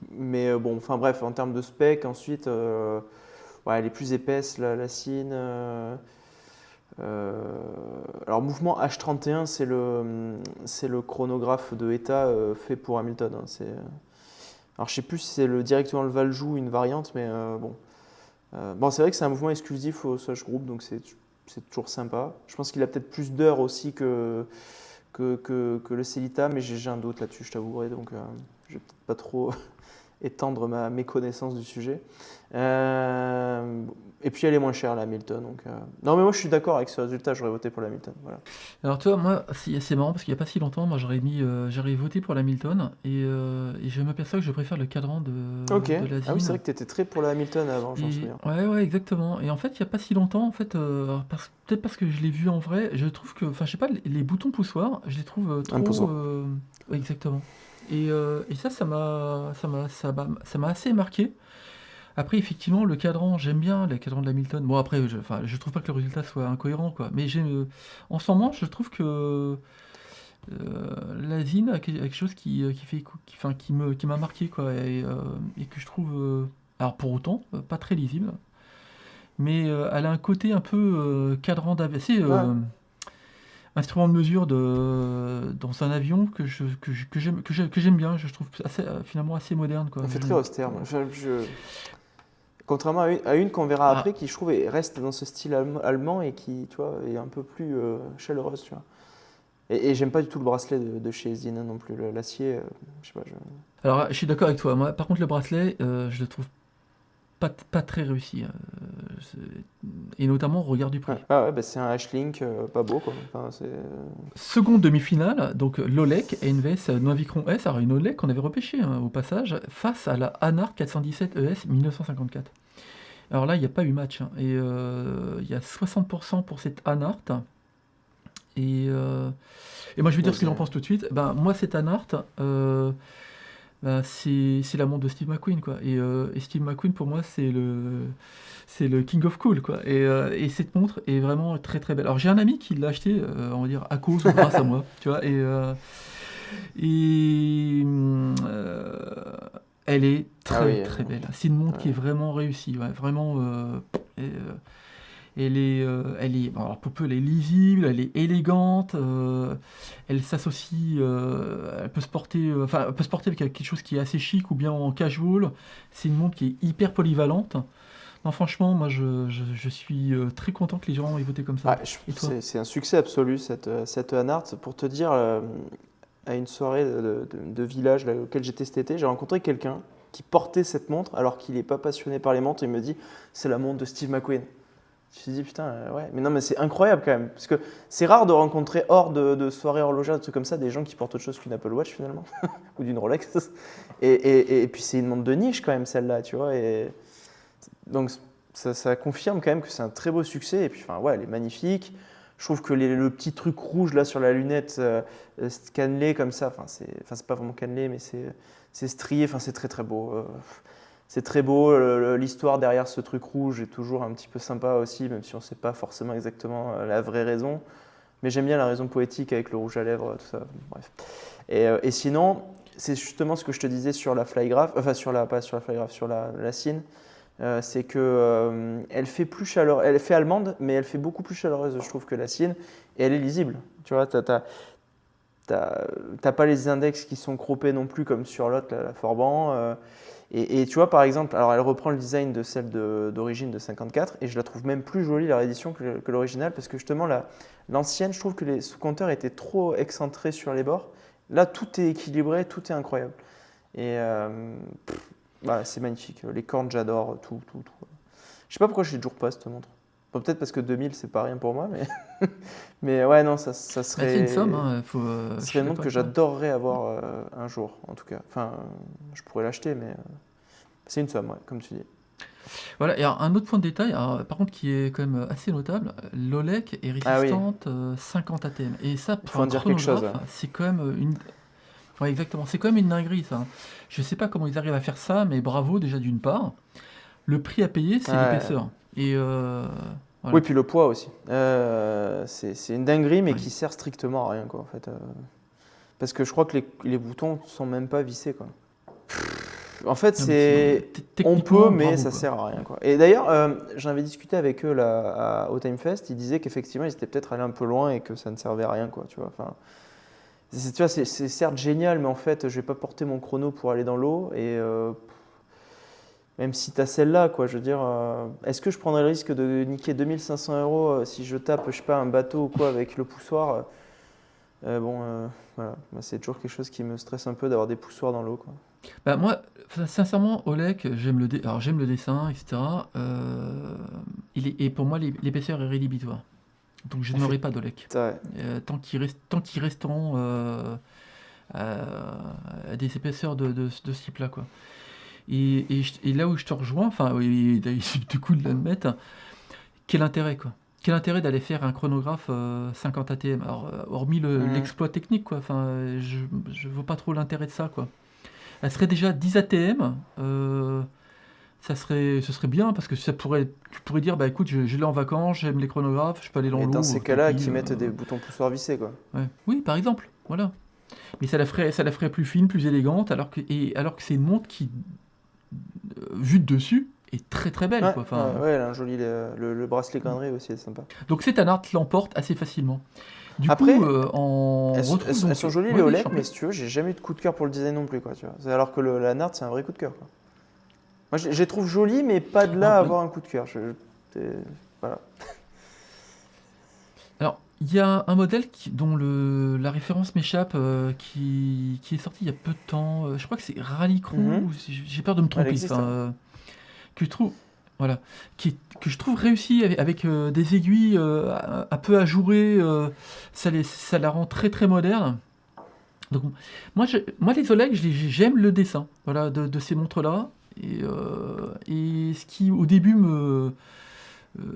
mais bon, enfin bref, en termes de spec, ensuite, ouais, elle est plus épaisse la Cine. Alors, mouvement H31, c'est le chronographe de ETA fait pour Hamilton. Hein, alors, je sais plus si c'est directement le Valjoux ou une variante, mais bon. Bon, c'est vrai que c'est un mouvement exclusif au Swatch Group, donc c'est toujours sympa. Je pense qu'il a peut-être plus d'heures aussi que le Celita, mais j'ai un doute là-dessus, je t'avouerai, donc je vais peut-être pas trop étendre ma méconnaissance du sujet. Et puis elle est moins chère la Hamilton. Donc, non mais moi je suis d'accord avec ce résultat, j'aurais voté pour la Hamilton. Voilà. Alors, toi, moi, c'est marrant parce qu'il n'y a pas si longtemps, moi j'aurais voté pour l'Hamilton et je m'aperçois que je préfère le cadran Ok, de la ah oui c'est vrai Zine. que tu étais très pour la Hamilton avant, j'en Et souviens. ouais, ouais, exactement. Et en fait, il n'y a pas si longtemps, en fait, peut-être parce que je l'ai vu en vrai, je trouve que, enfin, je sais pas, les boutons poussoirs, je les trouve Un trop. poussoir. Ouais, exactement. Et ça m'a assez marqué. Après, effectivement, le cadran, j'aime bien le cadran de l'Hamilton. Bon, après, enfin, je trouve pas que le résultat soit incohérent, quoi. Mais en ce moment, je trouve que la Zine a quelque chose qui fait, enfin, qui m'a marqué, quoi, et que je trouve, alors pour autant, pas très lisible, mais elle a un côté un peu cadran d'avion, Ouais. instrument de mesure dans un avion que j'aime bien. Je trouve finalement assez moderne, quoi. Elle fait très austère. Moi. Contrairement à une qu'on verra Ah, après, qui je trouve reste dans ce style allemand et qui, tu vois, est un peu plus chaleureuse, tu vois. Et j'aime pas du tout le bracelet de chez Zina non plus, l'acier, je sais pas. alors, je suis d'accord avec toi. Moi, par contre, le bracelet, je le trouve pas très réussi. Et notamment au regard du Ouais, prix. ah ouais, bah c'est un H-Link pas beau quoi. Enfin, Seconde demi-finale, donc l'Olek NVS Novicron S, alors une Olek qu'on avait repêché au passage, face à la Anart 417 ES 1954. Alors là, il n'y a pas eu match, hein, et il y a 60% pour cette Anart. Et, euh, et moi, je vais ouais, dire ce que j'en pense tout de suite. Ben, moi, cette Anart, ben, c'est la montre de Steve McQueen, quoi. Et Steve McQueen, pour moi, c'est le King of Cool, quoi. Et cette montre est vraiment très très belle. Alors j'ai un ami qui l'a acheté, on va dire, à cause ou grâce à moi, tu vois. Et elle est ah très oui, très belle. C'est une montre qui est ouais. vraiment réussie, ouais, vraiment. Et, elle est, bon, alors pour peu, elle est lisible, elle est élégante, elle s'associe, elle peut se porter, enfin, elle peut se porter avec quelque chose qui est assez chic ou bien en casual. C'est une montre qui est hyper polyvalente. Non, franchement, moi, je suis très content que les gens aient voté comme ça. Ah, Et toi? c'est un succès absolu cette Hanart. Pour te dire, à une soirée de village là, auquel j'étais cet été, j'ai rencontré quelqu'un qui portait cette montre alors qu'il n'est pas passionné par les montres. Il me dit, c'est la montre de Steve McQueen. Je me suis dit, putain, ouais, mais non, mais c'est incroyable quand même. Parce que c'est rare de rencontrer hors de soirées horlogères, des trucs comme ça, des gens qui portent autre chose qu'une Apple Watch finalement, ou d'une Rolex. Et puis c'est une montre de niche quand même celle-là, tu vois. Et donc ça confirme quand même que c'est un très beau succès. Et puis, enfin, ouais, elle est magnifique. Je trouve que le petit truc rouge là sur la lunette, cannelé comme ça, c'est pas vraiment cannelé, mais c'est strié, enfin, c'est très très beau. C'est très beau, l'histoire derrière ce truc rouge est toujours un petit peu sympa aussi, même si on ne sait pas forcément exactement la vraie raison. Mais j'aime bien la raison poétique avec le rouge à lèvres, tout ça. Bref. Et sinon, c'est justement ce que je te disais sur la Flygraph, enfin pas sur la Flygraph, sur la Cine, c'est que elle fait plus chaleureuse, elle fait allemande, mais elle fait beaucoup plus chaleureuse, je trouve, que la Cine, et elle est lisible. Tu vois, t'as pas les index qui sont croppés non plus comme sur l'autre, la Forban. Et tu vois, par exemple, alors elle reprend le design de celle d'origine de 54, et je la trouve même plus jolie, la réédition, que l'original, parce que justement, l'ancienne, je trouve que les sous-compteurs étaient trop excentrés sur les bords. Là, tout est équilibré, tout est incroyable. Et voilà, c'est magnifique. Les cornes, j'adore, tout. Je sais pas pourquoi je l'ai toujours pas cette montre. Bon, peut-être parce que 2000 c'est pas rien pour moi, mais mais ouais non ça Bah, c'est serait une somme, hein, ça je serait suis une montre d'accord que avec toi. j'adorerais avoir un jour en tout cas. Enfin je pourrais l'acheter mais c'est une somme ouais, comme tu dis. Voilà, et alors, un autre point de détail, alors, par contre, qui est quand même assez notable, l'OLEC est Ah oui, résistante 50 ATM. Et ça, il pour faut un en dire quelque chose. chronographe, Ouais. c'est quand même une. Ouais, exactement, c'est quand même une dinguerie, ça, hein. Je sais pas comment ils arrivent à faire ça, mais bravo déjà d'une part. Le prix à payer, c'est Ouais. l'épaisseur. Et Oui voilà. puis le poids aussi. C'est une dinguerie mais Ouais. qui sert strictement à rien quoi en fait. Parce que je crois que les boutons sont même pas vissés quoi. En fait, Non, mais c'est on peut, techniquement mais bravo, ça quoi. sert à rien, Ouais. quoi. Et d'ailleurs, j'en avais discuté avec eux là, au Time Fest. Ils disaient qu'effectivement, ils étaient peut-être allés un peu loin et que ça ne servait à rien, quoi. Tu vois, enfin, tu vois, c'est certes génial, mais en fait, je vais pas porter mon chrono pour aller dans l'eau. Et même si tu as celle-là, quoi, je veux dire, est-ce que je prendrais le risque de niquer 2500 € si je tape, je sais pas, un bateau ou quoi avec le poussoir bon, voilà. Moi, c'est toujours quelque chose qui me stresse un peu d'avoir des poussoirs dans l'eau, quoi. Bah, moi, sincèrement, Olek, alors, j'aime le dessin, etc. Et pour moi, l'épaisseur est rédhibitoire. Donc je n'aurai pas d'Olek. Ouais. Tant qu'ils resteront à des épaisseurs de ce type-là, quoi. Et là où je te rejoins, enfin, oui, du coup de l'admettre, quel intérêt, quoi. Quel intérêt d'aller faire un chronographe 50 ATM? Alors, hormis Mhm. l'exploit technique, quoi. Enfin, je vois pas trop l'intérêt de ça, quoi. Elle serait déjà 10 ATM, ce serait bien parce que tu pourrais dire, bah écoute, je l'ai en vacances, j'aime les chronographes, je peux aller dans Mais dans l'eau, ces tant cas-là, pis. qui mettent des boutons poussoirs vissés, quoi. Ouais. Oui, par exemple, voilà. Mais ça la ferait plus fine, plus élégante, alors que c'est une montre qui, vue de dessus, est très très belle, Ouais, quoi. ouais, Enfin, ouais, elle a un joli, le bracelet grainerie aussi est sympa. donc c'est un art qui l'emporte assez facilement. Du coup, Après, on retrouve elles donc. sont jolies Oui, les oui, je OLED, t'en mais prie. si tu veux, j'ai jamais eu de coup de cœur pour le design non plus, quoi, tu vois. Alors que la Nart, c'est un vrai coup de cœur, quoi. Moi, je les trouve jolies, mais pas de là Alors, à oui. avoir un coup de cœur. Voilà. Alors, il y a un modèle dont la référence m'échappe, qui est sorti il y a peu de temps. Je crois que c'est Rally Crew, Mhm. j'ai peur de me Elle tromper. existe, Enfin, ouais. que je trouve, voilà, que je trouve réussi avec des aiguilles un peu ajourées. Ça la rend très très moderne. Donc, moi les Oleg, j'aime le dessin, voilà, de ces montres-là. Et ce qui, au début,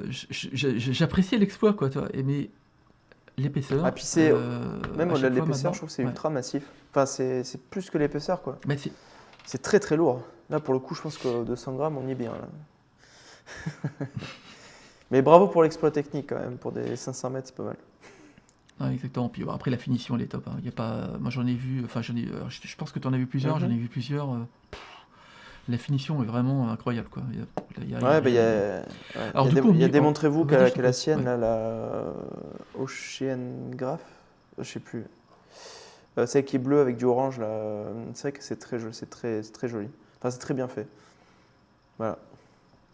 j'appréciais l'exploit, quoi, tu vois. Mais Ah, l'épaisseur, puis c'est, même à au-delà chaque de fois l'épaisseur, maintenant, je trouve que c'est ouais. ultra massif. Enfin, c'est plus que l'épaisseur, quoi. Bah, C'est très très lourd. Là, pour le coup, je pense que 200 grammes, on y est bien, là. Mais bravo pour l'exploit technique, quand même. Pour des 500 mètres, c'est pas mal. ouais, exactement. Puis après, la finition, elle est top, hein. Y a pas, moi, j'en ai vu, enfin, je pense que tu en as vu plusieurs, j'en Mhm. ai vu plusieurs. La finition est vraiment incroyable, quoi. Ouais, bah, Alors, du coup, il y a Démontrez-vous vas-y, je t'en qu'à la prie. sienne, Ouais. là, Oceanograph, je sais plus. Celle qui est bleue avec du orange, là, c'est vrai que c'est très joli, c'est très joli. Enfin, c'est très bien fait. Voilà.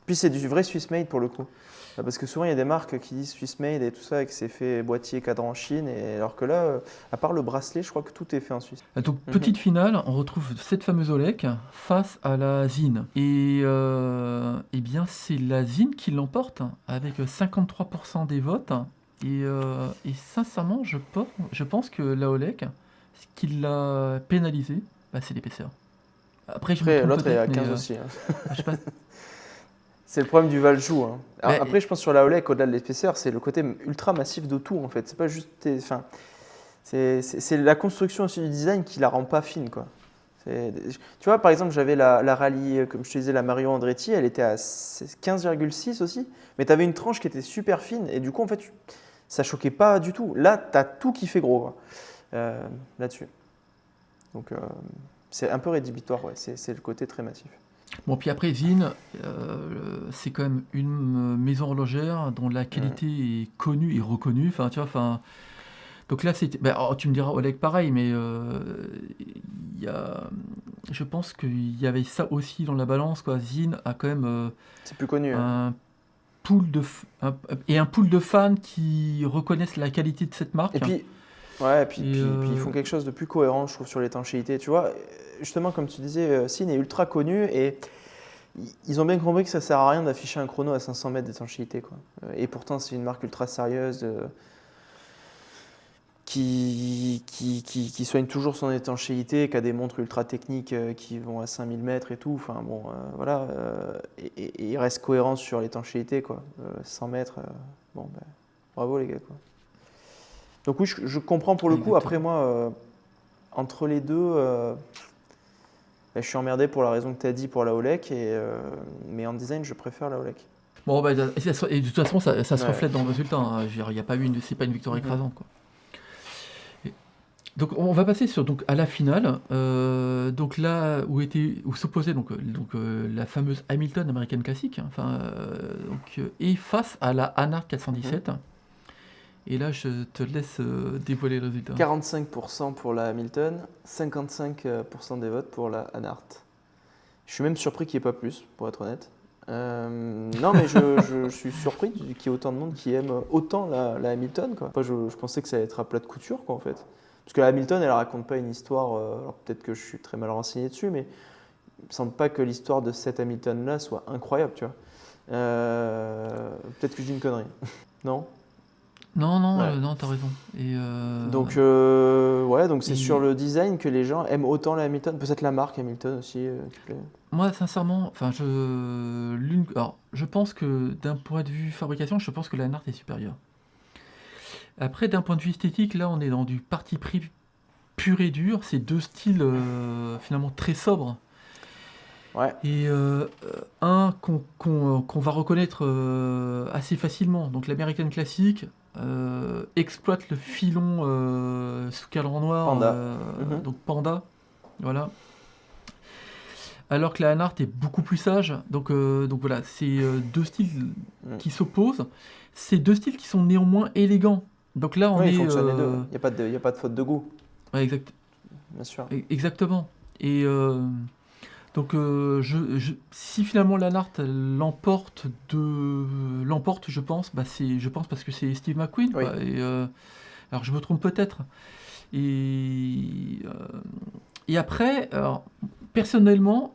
Puis c'est du vrai Swiss made pour le coup. Parce que souvent il y a des marques qui disent Swiss made et tout ça, et que c'est fait boîtier cadran en Chine, et alors que là, à part le bracelet, je crois que tout est fait en Suisse. Donc, Mhm. petite finale, on retrouve cette fameuse Olek face à la Zine. Et eh bien, c'est la Zine qui l'emporte avec 53% des votes. Et sincèrement, je pense que la Olek, ce qui l'a pénalisé, bah, c'est l'épaisseur. Après, je me Après, trompe l'autre est peut-être, à mais 15 aussi, hein. je sais pas. C'est le problème du Valjoux, hein. Bah, Après, je pense sur la Olek, au-delà de l'épaisseur, c'est le côté ultra massif de tout en fait. C'est pas juste. Enfin, c'est la construction aussi du design qui la rend pas fine, quoi. Tu vois, par exemple, j'avais la Rallye, comme je te disais, la Mario Andretti, elle était à 15,6 aussi, mais tu avais une tranche qui était super fine, et du coup, en fait, ça choquait pas du tout. Là, tu as tout qui fait gros, quoi, là-dessus. Donc, c'est un peu rédhibitoire, ouais, c'est le côté très massif. bon, puis après, Zine, c'est quand même une maison horlogère dont la Mm. qualité est connue et reconnue. Enfin, tu vois, enfin. Donc là, tu me diras Oleg pareil, mais il y a, je pense qu'il y avait ça aussi dans la balance, quoi. Zine a quand même C'est plus connu, hein. un un pool de fans qui reconnaissent la qualité de cette Et marque. puis, ouais, Et puis ils font quelque chose de plus cohérent, je trouve, sur l'étanchéité. Tu vois, justement, comme tu disais, Sin est ultra connu, et ils ont bien compris que ça sert à rien d'afficher un chrono à 500 mètres d'étanchéité, quoi. Et pourtant, c'est une marque ultra sérieuse qui soigne toujours son étanchéité, qui a des montres ultra techniques qui vont à 5000 mètres et tout. Enfin bon, voilà. Et il reste cohérent sur l'étanchéité, quoi. 100 mètres, bon, ben, bravo les gars, quoi. Donc oui, je comprends pour le coup. Après moi, entre les deux, je suis emmerdé pour la raison que tu as dit pour la Olek, mais en design, je préfère la Olek. Bon, bah, et de toute façon, ça se Ouais. reflète dans le résultat. Hein. Je veux dire, il y a pas eu c'est pas une victoire écrasante, quoi. Donc on va passer à la finale, donc là où s'opposait la fameuse Hamilton American Classic, hein, et face à la Hanard 417. Et là je te laisse dévoiler le résultat. 45% pour la Hamilton, 55% des votes pour la Hanard. Je suis même surpris qu'il n'y ait pas plus, pour être honnête. Non, mais je suis surpris qu'il y ait autant de monde qui aime autant la Hamilton, quoi. Je pensais que ça allait être à plat de couture, quoi, en fait. Parce que la Hamilton, elle raconte pas une histoire, alors peut-être que je suis très mal renseigné dessus, mais il me semble pas que l'histoire de cette Hamilton-là soit incroyable, tu vois. Peut-être que je dis une connerie. Non ? Non, Ouais. non, t'as raison. Et Donc, donc c'est sur le design que les gens aiment autant la Hamilton, peut-être la marque Hamilton aussi. moi, sincèrement, je pense que d'un point de vue fabrication, je pense que la Hanard est supérieure. Après, d'un point de vue esthétique, là, on est dans du parti pris pur et dur. C'est deux styles finalement très sobres. Ouais. Et un qu'on va reconnaître assez facilement. Donc l'American Classic exploite le filon sous cadran noir, Panda. donc Panda, voilà. Alors que la Hanard est beaucoup plus sage. Donc voilà, c'est deux styles qui s'opposent. C'est deux styles qui sont néanmoins élégants. Donc là, on Oui, est. il fonctionne les deux. Il n'y a pas de faute de goût. Ouais, Bien sûr. exactement. Et donc, si finalement la Hanard l'emporte, je pense, parce que c'est Steve McQueen, Oui. quoi. Et, alors, je me trompe peut-être. Et après, alors, personnellement,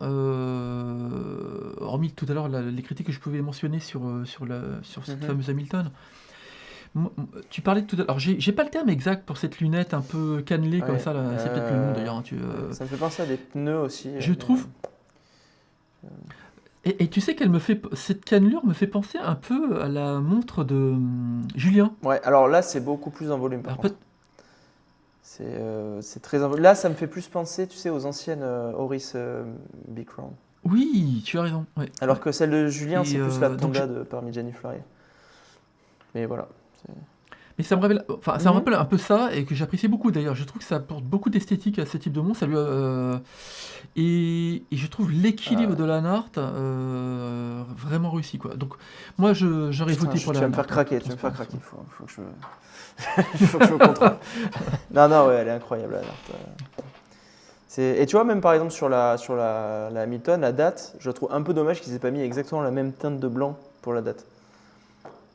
hormis tout à l'heure les critiques que je pouvais mentionner sur cette fameuse Hamilton, tu parlais tout à l'heure. Alors, j'ai pas le terme exact pour cette lunette un peu cannelée comme ça. Là. C'est peut-être le nom d'ailleurs. Hein, ça me fait penser à des pneus aussi. Je trouve. Et tu sais cette cannelure me fait penser un peu à la montre de Julien. Ouais, alors là, c'est beaucoup plus en volume. Par Alors, contre. C'est très en volume. Là, ça me fait plus penser, tu sais, aux anciennes Oris Big Crown. Oui, tu as raison. Ouais. Alors que celle de Julien, Et, c'est plus la donc Panda de Parmigiani Fleury. Mais voilà. Mais ça me rappelle un peu ça, et que j'apprécie beaucoup d'ailleurs. Je trouve que ça apporte beaucoup d'esthétique à ce type de montre. Et je trouve l'équilibre de la Hanard vraiment réussi, quoi. Donc moi j'aurais voté pour la Hanard. Tu vas me faire craquer, tu vas me faire craquer. Faut que je faut que je me contrôle. Non, ouais, elle est incroyable la Hanard. Et tu vois, même par exemple sur la Hamilton, la date, je trouve un peu dommage qu'ils aient pas mis exactement la même teinte de blanc pour la date.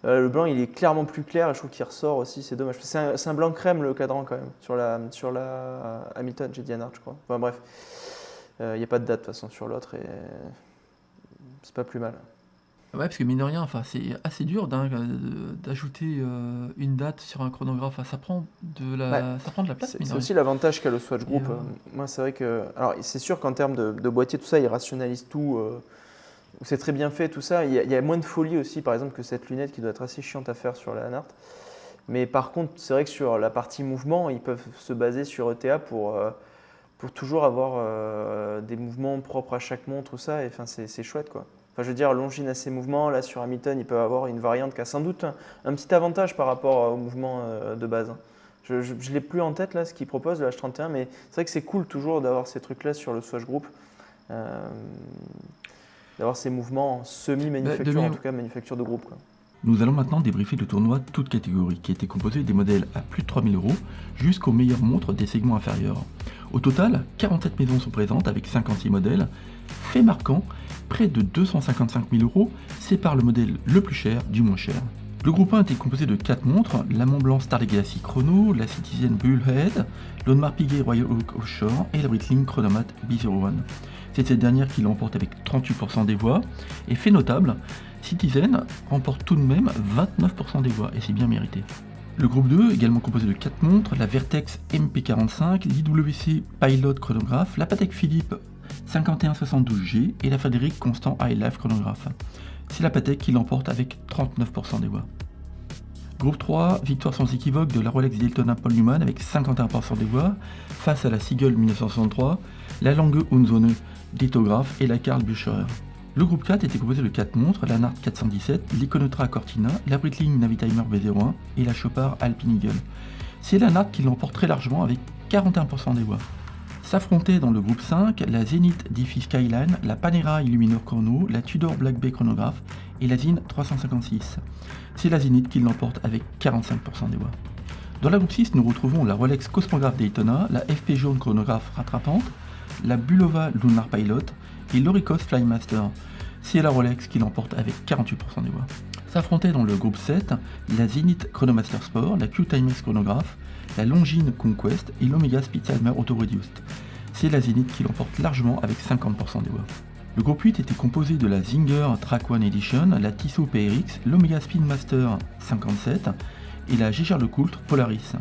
Le blanc, il est clairement plus clair et je trouve qu'il ressort aussi, c'est dommage. C'est un blanc crème le cadran quand même, sur la Hamilton, j'ai dit Hanard, je crois. Enfin bref, il n'y a pas de date de toute façon sur l'autre et c'est pas plus mal. Ouais, parce que mine de rien, c'est assez dur d'ajouter une date sur un chronographe. Ça prend de la place. C'est aussi l'avantage qu'a le Swatch Group. Moi, c'est vrai que. Alors, c'est sûr qu'en termes de boîtier, tout ça, ils rationalisent tout. C'est très bien fait, tout ça. Il y a moins de folie aussi, par exemple, que cette lunette qui doit être assez chiante à faire sur la Hanard. Mais par contre, c'est vrai que sur la partie mouvement, ils peuvent se baser sur ETA pour toujours avoir des mouvements propres à chaque montre, tout ça. Et c'est chouette, quoi. Enfin, je veux dire, Longines a ses mouvements. Là, sur Hamilton, ils peuvent avoir une variante qui a sans doute un petit avantage par rapport au mouvement de base. Je ne l'ai plus en tête, là, ce qu'ils proposent, le H31, mais c'est vrai que c'est cool toujours d'avoir ces trucs-là sur le Swatch Group. D'avoir ces mouvements semi-manufacture, en tout cas manufacture de groupe, quoi. Nous allons maintenant débriefer le tournoi toute catégorie, qui était composé des modèles à plus de 3 000 € jusqu'aux meilleures montres des segments inférieurs. Au total, 47 maisons sont présentes avec 56 modèles. Fait marquant, près de 255 000 € séparent le modèle le plus cher du moins cher. Le groupe 1 était composé de 4 montres, la Montblanc Star Legacy Chrono, la Citizen Bullhead, l'Audemars Piguet Royal Oak Offshore et la Breitling Chronomat B01. C'est cette dernière qui l'emporte avec 38% des voix. Et fait notable, Citizen remporte tout de même 29% des voix, et c'est bien mérité. Le groupe 2, également composé de 4 montres, la Vertex MP45, l'IWC Pilot chronographe, la Patek Philippe 5172G et la Frédéric Constant iLife chronographe. C'est la Patek qui l'emporte avec 39% des voix. Groupe 3, victoire sans équivoque de la Rolex Daytona Paul Newman avec 51% des voix, face à la Seagull 1963, la Lange Unzone Litographe et la Karl Bucherer. Le groupe 4 était composé de 4 montres, la Nart 417, l'Iconotra Cortina, la Breitling Navitimer V01 et la Chopard Alpine Eagle. C'est la Nart qui l'emporte très largement avec 41% des voix. S'affrontaient dans le groupe 5 la Zenith Diffie Skyline, la Panera Illuminor Chrono, la Tudor Black Bay Chronograph et la Zine 356. C'est la Zenith qui l'emporte avec 45% des voix. Dans la groupe 6, nous retrouvons la Rolex Cosmograph Daytona, la FP Jaune Chronographe rattrapante, la Bulova Lunar Pilot et l'Oricos Flymaster. C'est la Rolex qui l'emporte avec 48% des voix. S'affrontaient dans le groupe 7 la Zenith Chronomaster Sport, la Q-Timex Chronograph, la Longines Conquest et l'Omega Speedtimer Auto Reduced. C'est la Zenith qui l'emporte largement avec 50% des voix. Le groupe 8 était composé de la Zinger Track One Edition, la Tissot PRX, l'Omega Speedmaster 57 et la Jaeger-LeCoultre Polaris.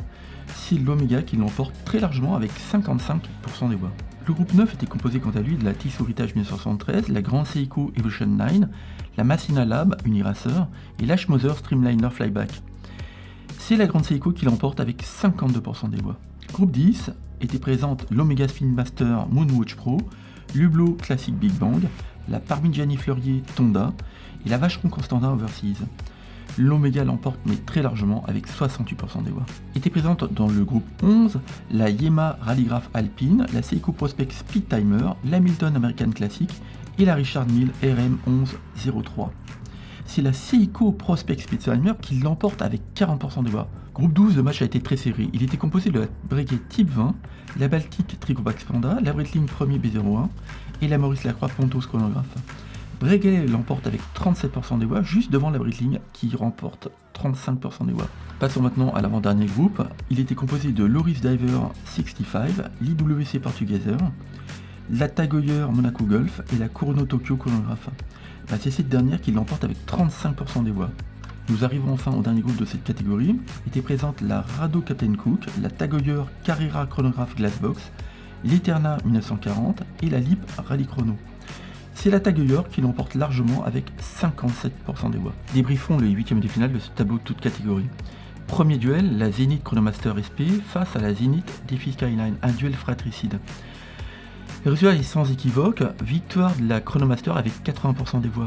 C'est l'Omega qui l'emporte très largement avec 55% des voix. Le groupe 9 était composé quant à lui de la Tissot Heritage 1973, la Grand Seiko Evolution 9, la Massina Lab Uniracer et la Schmoser Streamliner Flyback. C'est la Grande Seiko qui l'emporte avec 52% des voix. Groupe 10 était présente l'Omega Speedmaster Moonwatch Pro, l'Hublot Classic Big Bang, la Parmigiani Fleurier Tonda et la Vacheron Constantin Overseas. L'Omega l'emporte mais très largement avec 68% des voix. Était présente dans le groupe 11 la Yema Rallygraph Alpine, la Seiko Prospect Speedtimer, la Milton American Classic et la Richard Mille RM1103. C'est la Seiko Prospect Speedtimer qui l'emporte avec 40% des voix. Groupe 12, le match a été très serré. Il était composé de la Breguet Type 20, la Baltic Tricopax Panda, la Breitling Premier B01 et la Maurice Lacroix Pontos Chronographe. Breguet l'emporte avec 37% des voix, juste devant la Breitling qui remporte 35% des voix. Passons maintenant à l'avant-dernier groupe. Il était composé de l'Oris Diver 65, l'IWC Portugaiser, la Tag Heuer Monaco Golf et la Kurono Tokyo Chronographe. C'est cette dernière qui l'emporte avec 35% des voix. Nous arrivons enfin au dernier groupe de cette catégorie. Était présente la Rado Captain Cook, la Tag Heuer Carrera Chronograph Glassbox, l'Eterna 1940 et la Lip Rally Chrono. C'est la Tag Heuer qui l'emporte largement avec 57% des voix. Débriefons les 8e de finale de ce tableau de toute catégorie. Premier duel, la Zenith Chronomaster SP face à la Zenith Diffie Skyline, un duel fratricide. Le résultat est sans équivoque, victoire de la Chronomaster avec 80% des voix.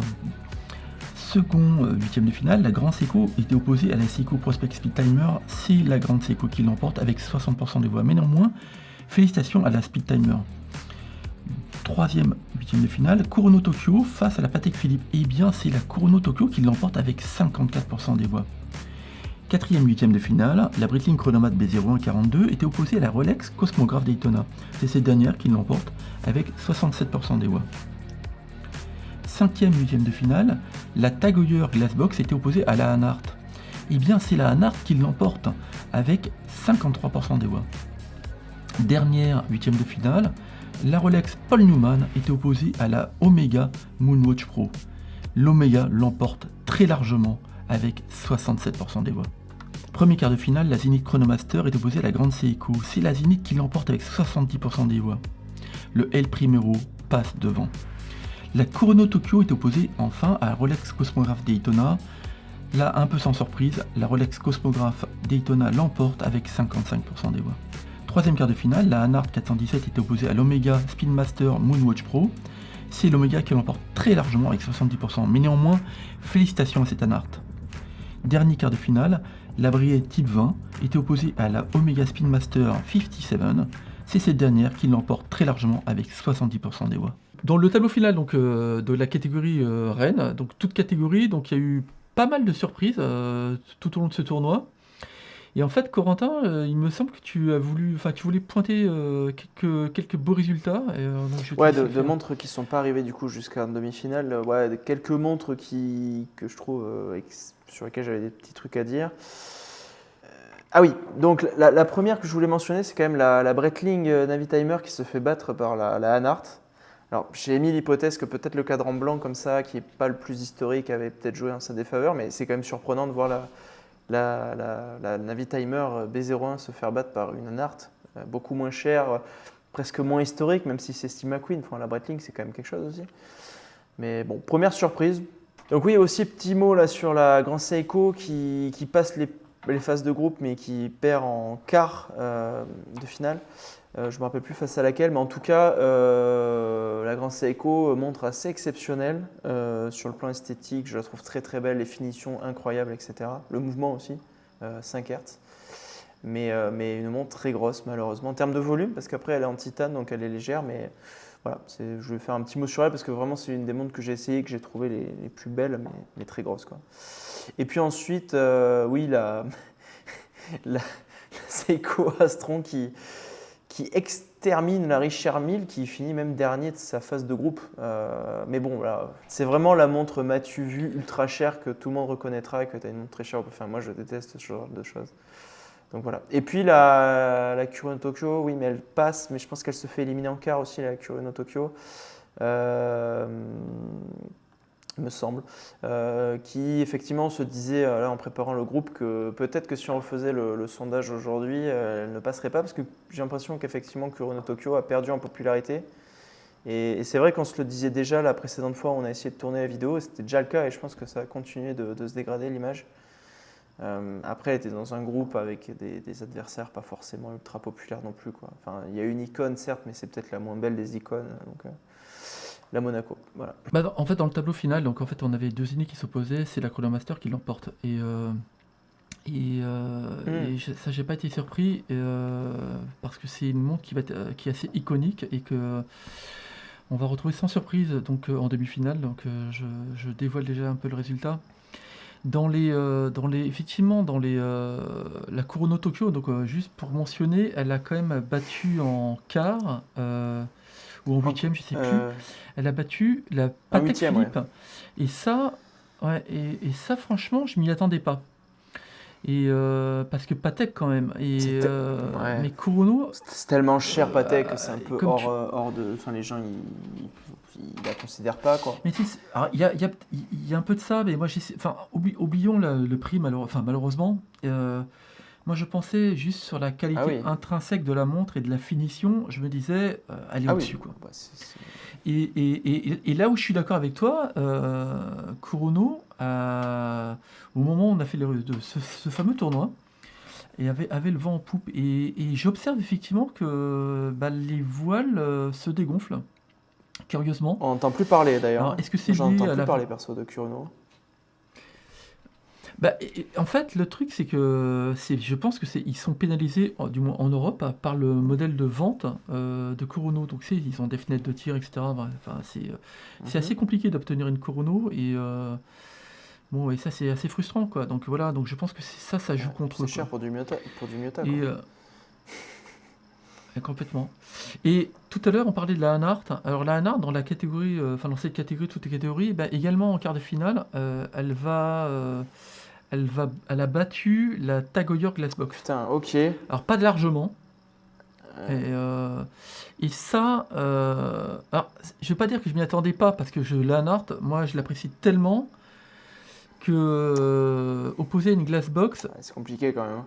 Second 8e de finale, la Grande Seiko était opposée à la Seiko Prospect Speedtimer, c'est la Grande Seiko qui l'emporte avec 60% des voix. Mais néanmoins, félicitations à la Speedtimer. Troisième 8e de finale, Kurono Tokyo face à la Patek Philippe. Eh bien, c'est la Kurono Tokyo qui l'emporte avec 54% des voix. Quatrième 8e de finale, la Breitling Chronomat B0142 était opposée à la Rolex Cosmograph Daytona. C'est cette dernière qui l'emporte avec 67% des voix. Cinquième 8e de finale, la Tag Heuer Glassbox était opposée à la Hanart. Eh bien, c'est la Hanart qui l'emporte avec 53% des voix. Dernière 8e de finale, la Rolex Paul Newman était opposée à la Omega Moonwatch Pro. L'Omega l'emporte très largement avec 67% des voix. Premier quart de finale, la Zenith Chronomaster est opposée à la Grande Seiko. C'est la Zenith qui l'emporte avec 70% des voix. Le El Primero passe devant. La Kurono Tokyo est opposée enfin à la Rolex Cosmograph Daytona. Là, un peu sans surprise, la Rolex Cosmograph Daytona l'emporte avec 55% des voix. Troisième quart de finale, la Hanart 417 est opposée à l'Omega Speedmaster Moonwatch Pro. C'est l'Omega qui l'emporte très largement avec 70%, mais néanmoins, félicitations à cette Hanart. Dernier quart de finale, la Breguet Type 20 était opposée à la Omega Speedmaster 57. C'est cette dernière qui l'emporte très largement avec 70% des voix. Dans le tableau final donc, de la catégorie Rennes, donc toute catégorie, donc il y a eu pas mal de surprises tout au long de ce tournoi. Et en fait, Corentin, il me semble que tu voulais pointer quelques beaux résultats. Ouais, de montres qui ne sont pas arrivées du coup jusqu'à une demi-finale. Ouais, quelques montres que je trouve sur lesquelles j'avais des petits trucs à dire. Ah oui, donc la première que je voulais mentionner, c'est quand même la Breitling Navitimer qui se fait battre par la Hanart. Alors, j'ai mis l'hypothèse que peut-être le cadran blanc comme ça, qui n'est pas le plus historique, avait peut-être joué en sa défaveur, mais c'est quand même surprenant de voir la Navitimer B01 se faire battre par une Anhart, beaucoup moins chère, presque moins historique, même si c'est Steve McQueen. Enfin, la Breitling, c'est quand même quelque chose aussi. Mais bon, première surprise. Donc oui, aussi petit mot là sur la Grand Seiko qui passe les phases de groupe, mais qui perd en quart de finale. Je ne me rappelle plus face à laquelle, mais en tout cas, la Grand Seiko montre assez exceptionnelle sur le plan esthétique. Je la trouve très très belle, les finitions incroyables, etc. Le mouvement aussi, 5 Hz. Mais une montre très grosse malheureusement en termes de volume, parce qu'après elle est en titane, donc elle est légère, mais voilà, je vais faire un petit mot sur elle parce que vraiment c'est une des montres que j'ai essayé, que j'ai trouvé les plus belles, mais très grosses, quoi. Et puis ensuite, oui, la Seiko Astron qui extermine la Richard Mille, qui finit même dernier de sa phase de groupe. Mais bon, voilà, c'est vraiment la montre m'as-tu vu ultra chère que tout le monde reconnaîtra et que tu as une montre très chère. Enfin, moi, je déteste ce genre de choses. Donc voilà. Et puis la Kurono Tokyo, oui, mais elle passe, mais je pense qu'elle se fait éliminer en quart aussi, la Kurono Tokyo. Me semble, qui effectivement se disait là en préparant le groupe que peut-être que si on faisait le sondage aujourd'hui, elle ne passerait pas parce que j'ai l'impression qu'effectivement Kurono Tokyo a perdu en popularité. Et c'est vrai qu'on se le disait déjà la précédente fois où on a essayé de tourner la vidéo, c'était déjà le cas et je pense que ça a continué de se dégrader l'image. Après, elle était dans un groupe avec des adversaires pas forcément ultra populaires non plus, quoi. Enfin, il y a une icône certes, mais c'est peut-être la moins belle des icônes. Donc, la Monaco, voilà. Bah, en fait, dans le tableau final, donc en fait, on avait deux ennemis qui s'opposaient, c'est la Chronomaster qui l'emporte. Ça, j'ai pas été surpris parce que c'est une montre qui est assez iconique et que on va retrouver sans surprise donc en demi-finale. Donc je dévoile déjà un peu le résultat. Effectivement, la Kurono Tokyo, donc juste pour mentionner, elle a quand même battu en quart ou en huitième, je sais plus. Elle a battu la Patek Philippe. Ouais. Et ça, ouais, et ça, franchement, je m'y attendais pas. Et parce que Patek quand même. Ouais. Mais Kurono, c'est tellement cher Patek que c'est un peu hors de. Enfin, les gens ils la considèrent pas, quoi. Mais il y a un peu de ça, mais moi oublions le prix malheureusement. Moi je pensais juste sur la qualité intrinsèque de la montre et de la finition. Je me disais, elle est au-dessus, quoi. Bah, Et là où je suis d'accord avec toi, Kurono, au moment où on a fait ce fameux tournoi, et avait le vent en poupe. Et j'observe effectivement que les voiles se dégonflent, curieusement. On n'entend plus parler d'ailleurs. Alors, est-ce que c'est J'entends lié à plus parler perso de Kurono. En fait, le truc, c'est que je pense ils sont pénalisés, du moins en Europe, par le modèle de vente de Kurono. Donc, ils ont des fenêtres de tir, etc. Enfin, c'est assez compliqué d'obtenir une Kurono et bon, et ça, c'est assez frustrant, quoi. Donc voilà, donc je pense que ça joue contre eux. C'est cher pour du Miyota. Complètement. Et tout à l'heure, on parlait de la Hanhart. Alors la Hanhart, dans cette catégorie, toutes les catégories, également en quart de finale, elle a battu la Tag Heuer Glassbox. Putain, ok. Alors pas de largement. Et ça, alors je vais pas dire que je m'y attendais pas parce que la Hanhart, moi je l'apprécie tellement que opposé à une Glassbox, c'est compliqué quand même.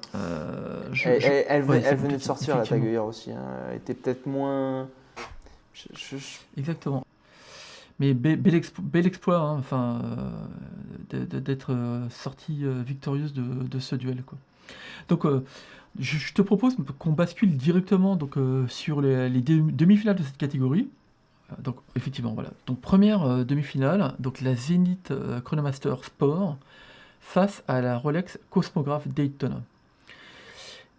Elle venait de sortir la Tag Heuer aussi. Elle était peut-être moins. Exactement. Mais bel exploit, d'être sortie victorieuse de ce duel, quoi. Donc, je te propose qu'on bascule directement sur les demi-finales de cette catégorie. Donc, effectivement, voilà. Donc, première demi-finale, donc la Zenith Chronomaster Sport face à la Rolex Cosmograph Daytona.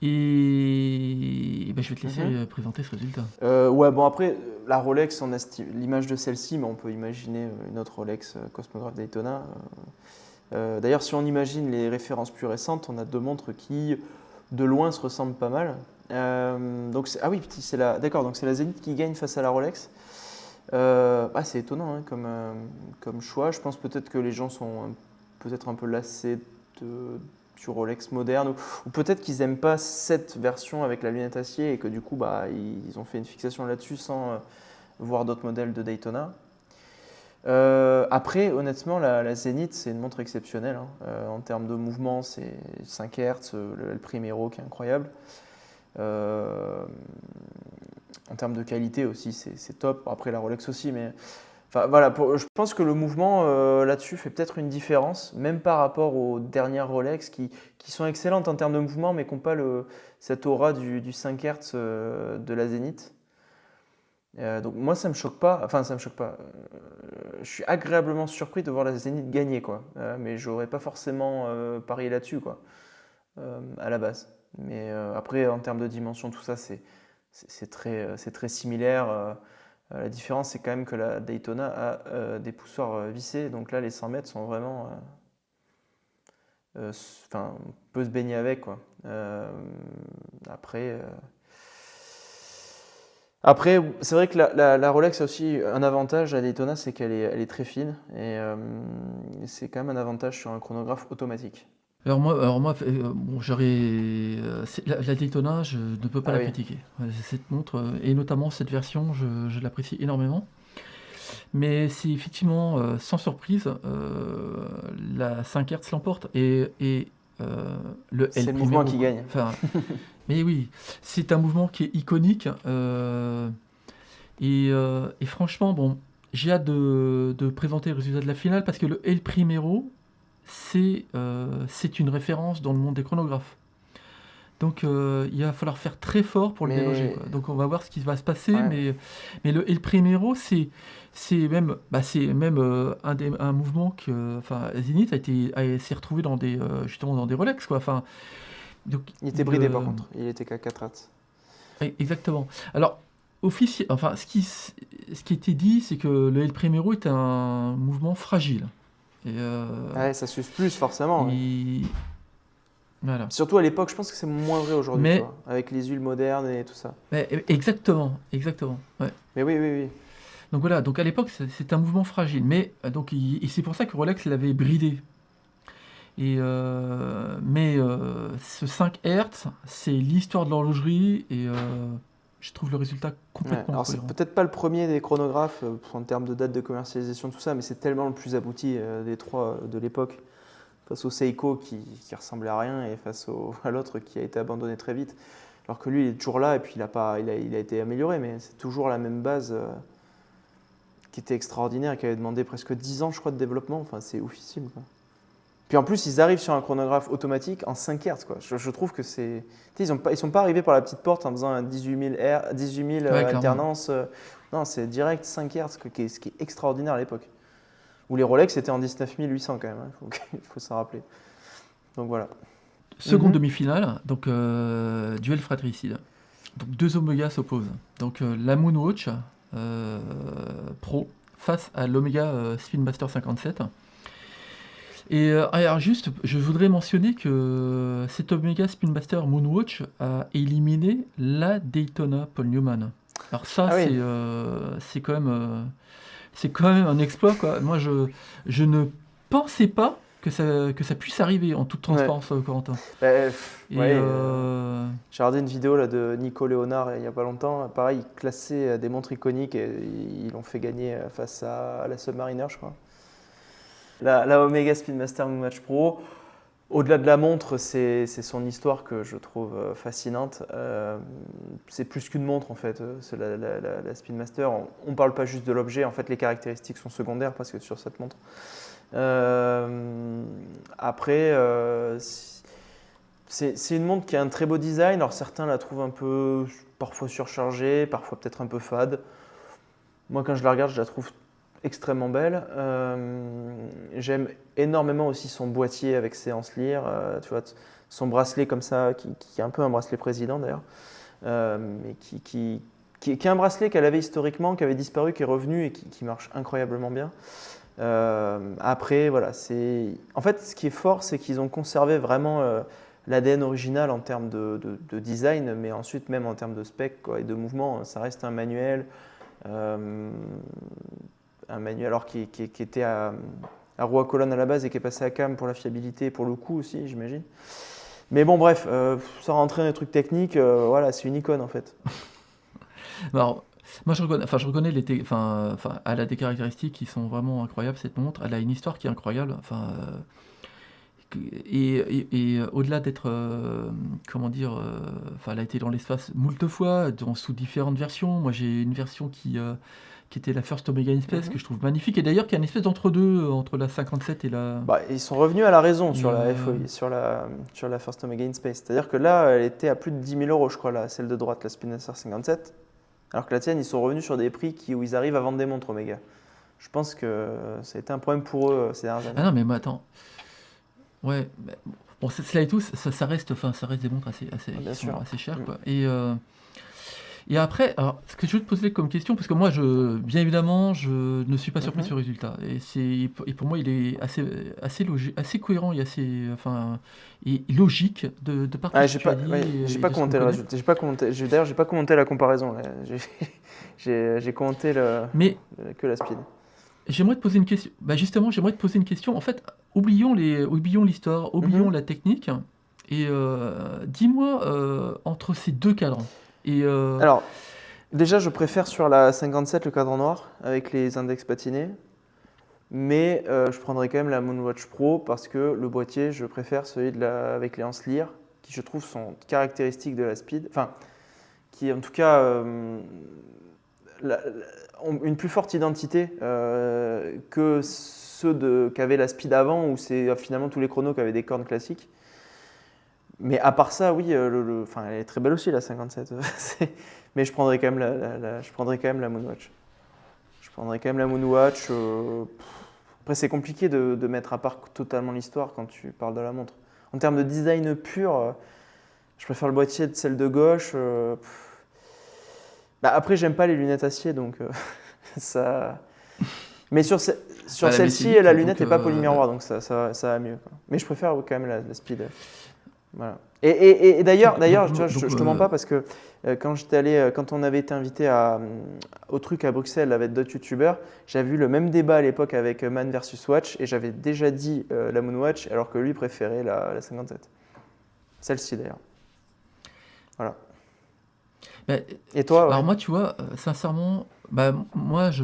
Et je vais te laisser présenter ce résultat. Ouais, bon après, la Rolex, on a l'image de celle-ci, mais on peut imaginer une autre Rolex Cosmograph Daytona. D'ailleurs, si on imagine les références plus récentes, on a deux montres qui, de loin, se ressemblent pas mal. Donc c'est la Zenith qui gagne face à la Rolex. C'est étonnant comme choix. Je pense peut-être que les gens sont peut-être un peu lassés du Rolex moderne, ou peut-être qu'ils n'aiment pas cette version avec la lunette acier et que du coup ils ont fait une fixation là-dessus sans voir d'autres modèles de Daytona. Après, honnêtement, la Zenith, c'est une montre exceptionnelle, hein. En termes de mouvement, c'est 5 Hz, le Primero qui est incroyable. En termes de qualité aussi, c'est top. Après, la Rolex aussi, mais enfin, voilà, je pense que le mouvement là-dessus fait peut-être une différence, même par rapport aux dernières Rolex qui sont excellentes en termes de mouvement, mais qui n'ont pas cette aura du 5 Hz de la Zenith. Donc moi ça me choque pas, enfin ça me choque pas. Je suis agréablement surpris de voir la Zenith gagner quoi. Mais j'aurais pas forcément parié là-dessus quoi, à la base. Mais après en termes de dimension tout ça c'est très similaire. La différence c'est quand même que la Daytona a des poussoirs vissés, donc là les 100 mètres sont vraiment, enfin on peut se baigner avec quoi. Après. Après, c'est vrai que la Rolex a aussi un avantage à Daytona, c'est qu'elle est très fine et c'est quand même un avantage sur un chronographe automatique. Alors moi, bon, la Daytona, je ne peux pas Ah la oui, critiquer. Cette montre, et notamment cette version, je l'apprécie énormément. Mais c'est effectivement, sans surprise, la 5 Hz l'emporte et le c'est El le mouvement Primero, qui quoi. gagne. Enfin, mais oui, c'est un mouvement qui est iconique. Et franchement, bon, j'ai hâte de présenter le résultat de la finale parce que le El Primero, c'est une référence dans le monde des chronographes. Donc il va falloir faire très fort pour le déloger, Mais quoi. Donc on va voir ce qui va se passer, ouais, mais le El Primero, c'est même un mouvement que, enfin, Zenith s'est retrouvé justement dans des Rolex, quoi. Enfin, donc il était bridé par contre, il était qu'à 4 Hz. exactement. Alors, enfin, ce qui était dit, c'est que le El Primero est un mouvement fragile. Et, Ouais, ça s'use plus forcément. Ouais. et- voilà. Surtout à l'époque, je pense que c'est moins vrai aujourd'hui, tu Mais, vois, avec les huiles modernes et tout ça. exactement, exactement. Ouais. Mais oui, oui, oui. Donc voilà, donc à l'époque, c'est un mouvement fragile. Mais donc, et c'est pour ça que Rolex l'avait bridé. Mais ce 5 Hz, c'est l'histoire de l'horlogerie et je trouve le résultat Ouais. complètement Alors c'est incohérent. peut-être pas le premier des chronographes en termes de date de commercialisation, tout ça, mais c'est tellement le plus abouti des trois de l'époque. Face au Seiko qui ressemblait à rien et à l'autre qui a été abandonné très vite. Alors que lui, il est toujours là et puis il a été amélioré, mais c'est toujours la même base qui était extraordinaire, qui avait demandé presque 10 ans, je crois, de développement. Enfin, c'est oufissime, quoi. Puis en plus, ils arrivent sur un chronographe automatique en 5 Hz, quoi. Je trouve que c'est. Tu sais, ils sont pas arrivés par la petite porte en faisant un 18 000 Ouais, clairement. alternance. Non, c'est direct 5 Hz, ce qui est extraordinaire à l'époque. Où les Rolex étaient en 19 800 quand même, hein, il faut s'en rappeler. Donc voilà. Seconde Mhm. demi-finale, donc duel fratricide. Donc deux Omega s'opposent. Donc la Moonwatch euh, Pro face à l'Omega Spin Master 57. Et alors juste, je voudrais mentionner que cet Omega Spin Master Moonwatch a éliminé la Daytona Paul Newman. Alors ça, Ah oui. c'est quand même un exploit, quoi. Moi, je ne pensais pas que ça puisse arriver en toute Ouais. transparence, Corentin. Et Ouais, j'ai regardé une vidéo là, de Nico Léonard il n'y a pas longtemps. Pareil, il classait des montres iconiques et ils l'ont fait gagner face à la Submariner, je crois. La Omega Spin Master Match Pro, au-delà de la montre, c'est son histoire que je trouve fascinante. C'est plus qu'une montre en fait, c'est la Spin Master. On ne parle pas juste de l'objet, en fait les caractéristiques sont secondaires parce que sur cette montre. Après, c'est une montre qui a un très beau design. Alors certains la trouvent un peu parfois surchargée, parfois peut-être un peu fade. Moi, quand je la regarde, je la trouve extrêmement belle. J'aime énormément aussi son boîtier avec ses hanches-lyres. Tu vois, son bracelet comme ça, qui est un peu un bracelet président d'ailleurs, mais qui est un bracelet qu'elle avait historiquement, qui avait disparu, qui est revenu et qui marche incroyablement bien. Après, voilà, en fait, ce qui est fort, c'est qu'ils ont conservé vraiment l'ADN original en termes de design, mais ensuite même en termes de spec quoi, et de mouvement, ça reste un manuel alors qui était à roue à colonne à la base et qui est passé à cam pour la fiabilité et pour le coût aussi, j'imagine. Mais bon, bref, sans rentrer dans les trucs techniques, voilà, c'est une icône en fait. Alors, Moi, je reconnais elle a des caractéristiques qui sont vraiment incroyables, cette montre. Elle a une histoire qui est incroyable. Au-delà d'être, comment dire, elle a été dans l'espace moult fois, sous différentes versions. Moi, j'ai une version qui était la First Omega in Space, que je trouve magnifique, et d'ailleurs qui est une espèce d'entre-deux entre la 57 et la... Bah, ils sont revenus à la raison Et, sur la FOI, sur la First Omega in Space. C'est-à-dire que là, elle était à plus de 10 000 €, je crois, celle de droite, la Speedmaster 57. Alors que la tienne, ils sont revenus sur des prix où ils arrivent à vendre des montres Omega. Je pense que ça a été un problème pour eux ces dernières Ah années. non, mais attends. Ouais, bon, cela et tout, ça reste, ça reste des montres Ah, qui bien sont sûr. assez chères, quoi. Et après, alors, ce que je veux te poser comme question, parce que moi, bien évidemment, je ne suis pas surpris Mhm. sur le résultat. Et pour moi, il est assez logique, assez cohérent et et logique de par tout Ah, ce que tu as dit j'ai et pas de ce qu'on commenté le connaît. résultat. D'ailleurs, j'ai pas commenté la comparaison, là. J'ai commenté Mais que la speed. j'aimerais te poser une question. Bah justement, j'aimerais te poser une question. En fait, oublions l'histoire, oublions Mhm. la technique, et dis-moi entre ces deux cadrans. Et Alors, déjà, je préfère sur la 57 le cadran noir avec les index patinés. Mais je prendrais quand même la Moonwatch Pro parce que le boîtier, je préfère celui avec les anses lyres, qui je trouve sont caractéristiques de la Speed. Enfin, qui en tout cas ont une plus forte identité que ceux qu'avait la Speed avant, où c'est finalement tous les chronos qui avaient des cornes classiques. Mais à part ça, oui, enfin, elle est très belle aussi la 57. Mais je prendrais quand même je prendrais quand même la Moonwatch. Je prendrais quand même la Moonwatch. Après, c'est compliqué de mettre à part totalement l'histoire quand tu parles de la montre. En termes de design pur, je préfère le boîtier de celle de gauche. Bah, après, j'aime pas les lunettes acier, donc ça. Mais sur bah, la celle-ci, métallique, la donc lunette n'est pas polymiroir, donc ça va mieux, quoi. Mais je préfère quand même la Speed. Voilà. Et d'ailleurs, tu vois, je te mens pas parce que quand on avait été invité au truc à Bruxelles avec d'autres youtubeurs, j'avais vu le même débat à l'époque avec Man versus Watch et j'avais déjà dit la Moonwatch alors que lui préférait la 57. Celle-ci d'ailleurs. Voilà. bah, Et toi, alors ouais. moi, tu vois, sincèrement, moi, je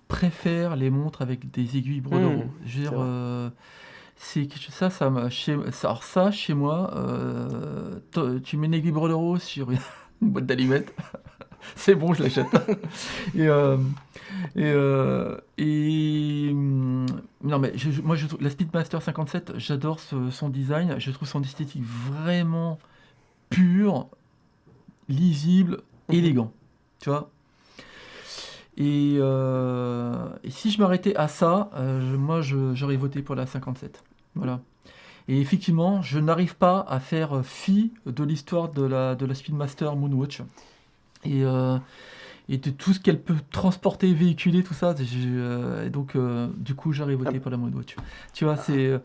préfère les montres avec des aiguilles brodereau. Je veux C'est dire, vrai. alors ça, chez moi, tu mets une aiguille brodereau sur une boîte d'allumettes, c'est bon, je l'achète. Et, euh, non, mais moi, la Speedmaster 57, j'adore son design, je trouve son esthétique vraiment pur, lisible, élégant, tu vois. Et si je m'arrêtais à ça, moi, j'aurais voté pour la 57. Voilà. Et effectivement, je n'arrive pas à faire fi de l'histoire de la Speedmaster Moonwatch. Et, euh, et de tout ce qu'elle peut transporter, véhiculer, tout ça. Et donc, du coup, j'aurais Ah, voté pour la Moonwatch. Tu vois, c'est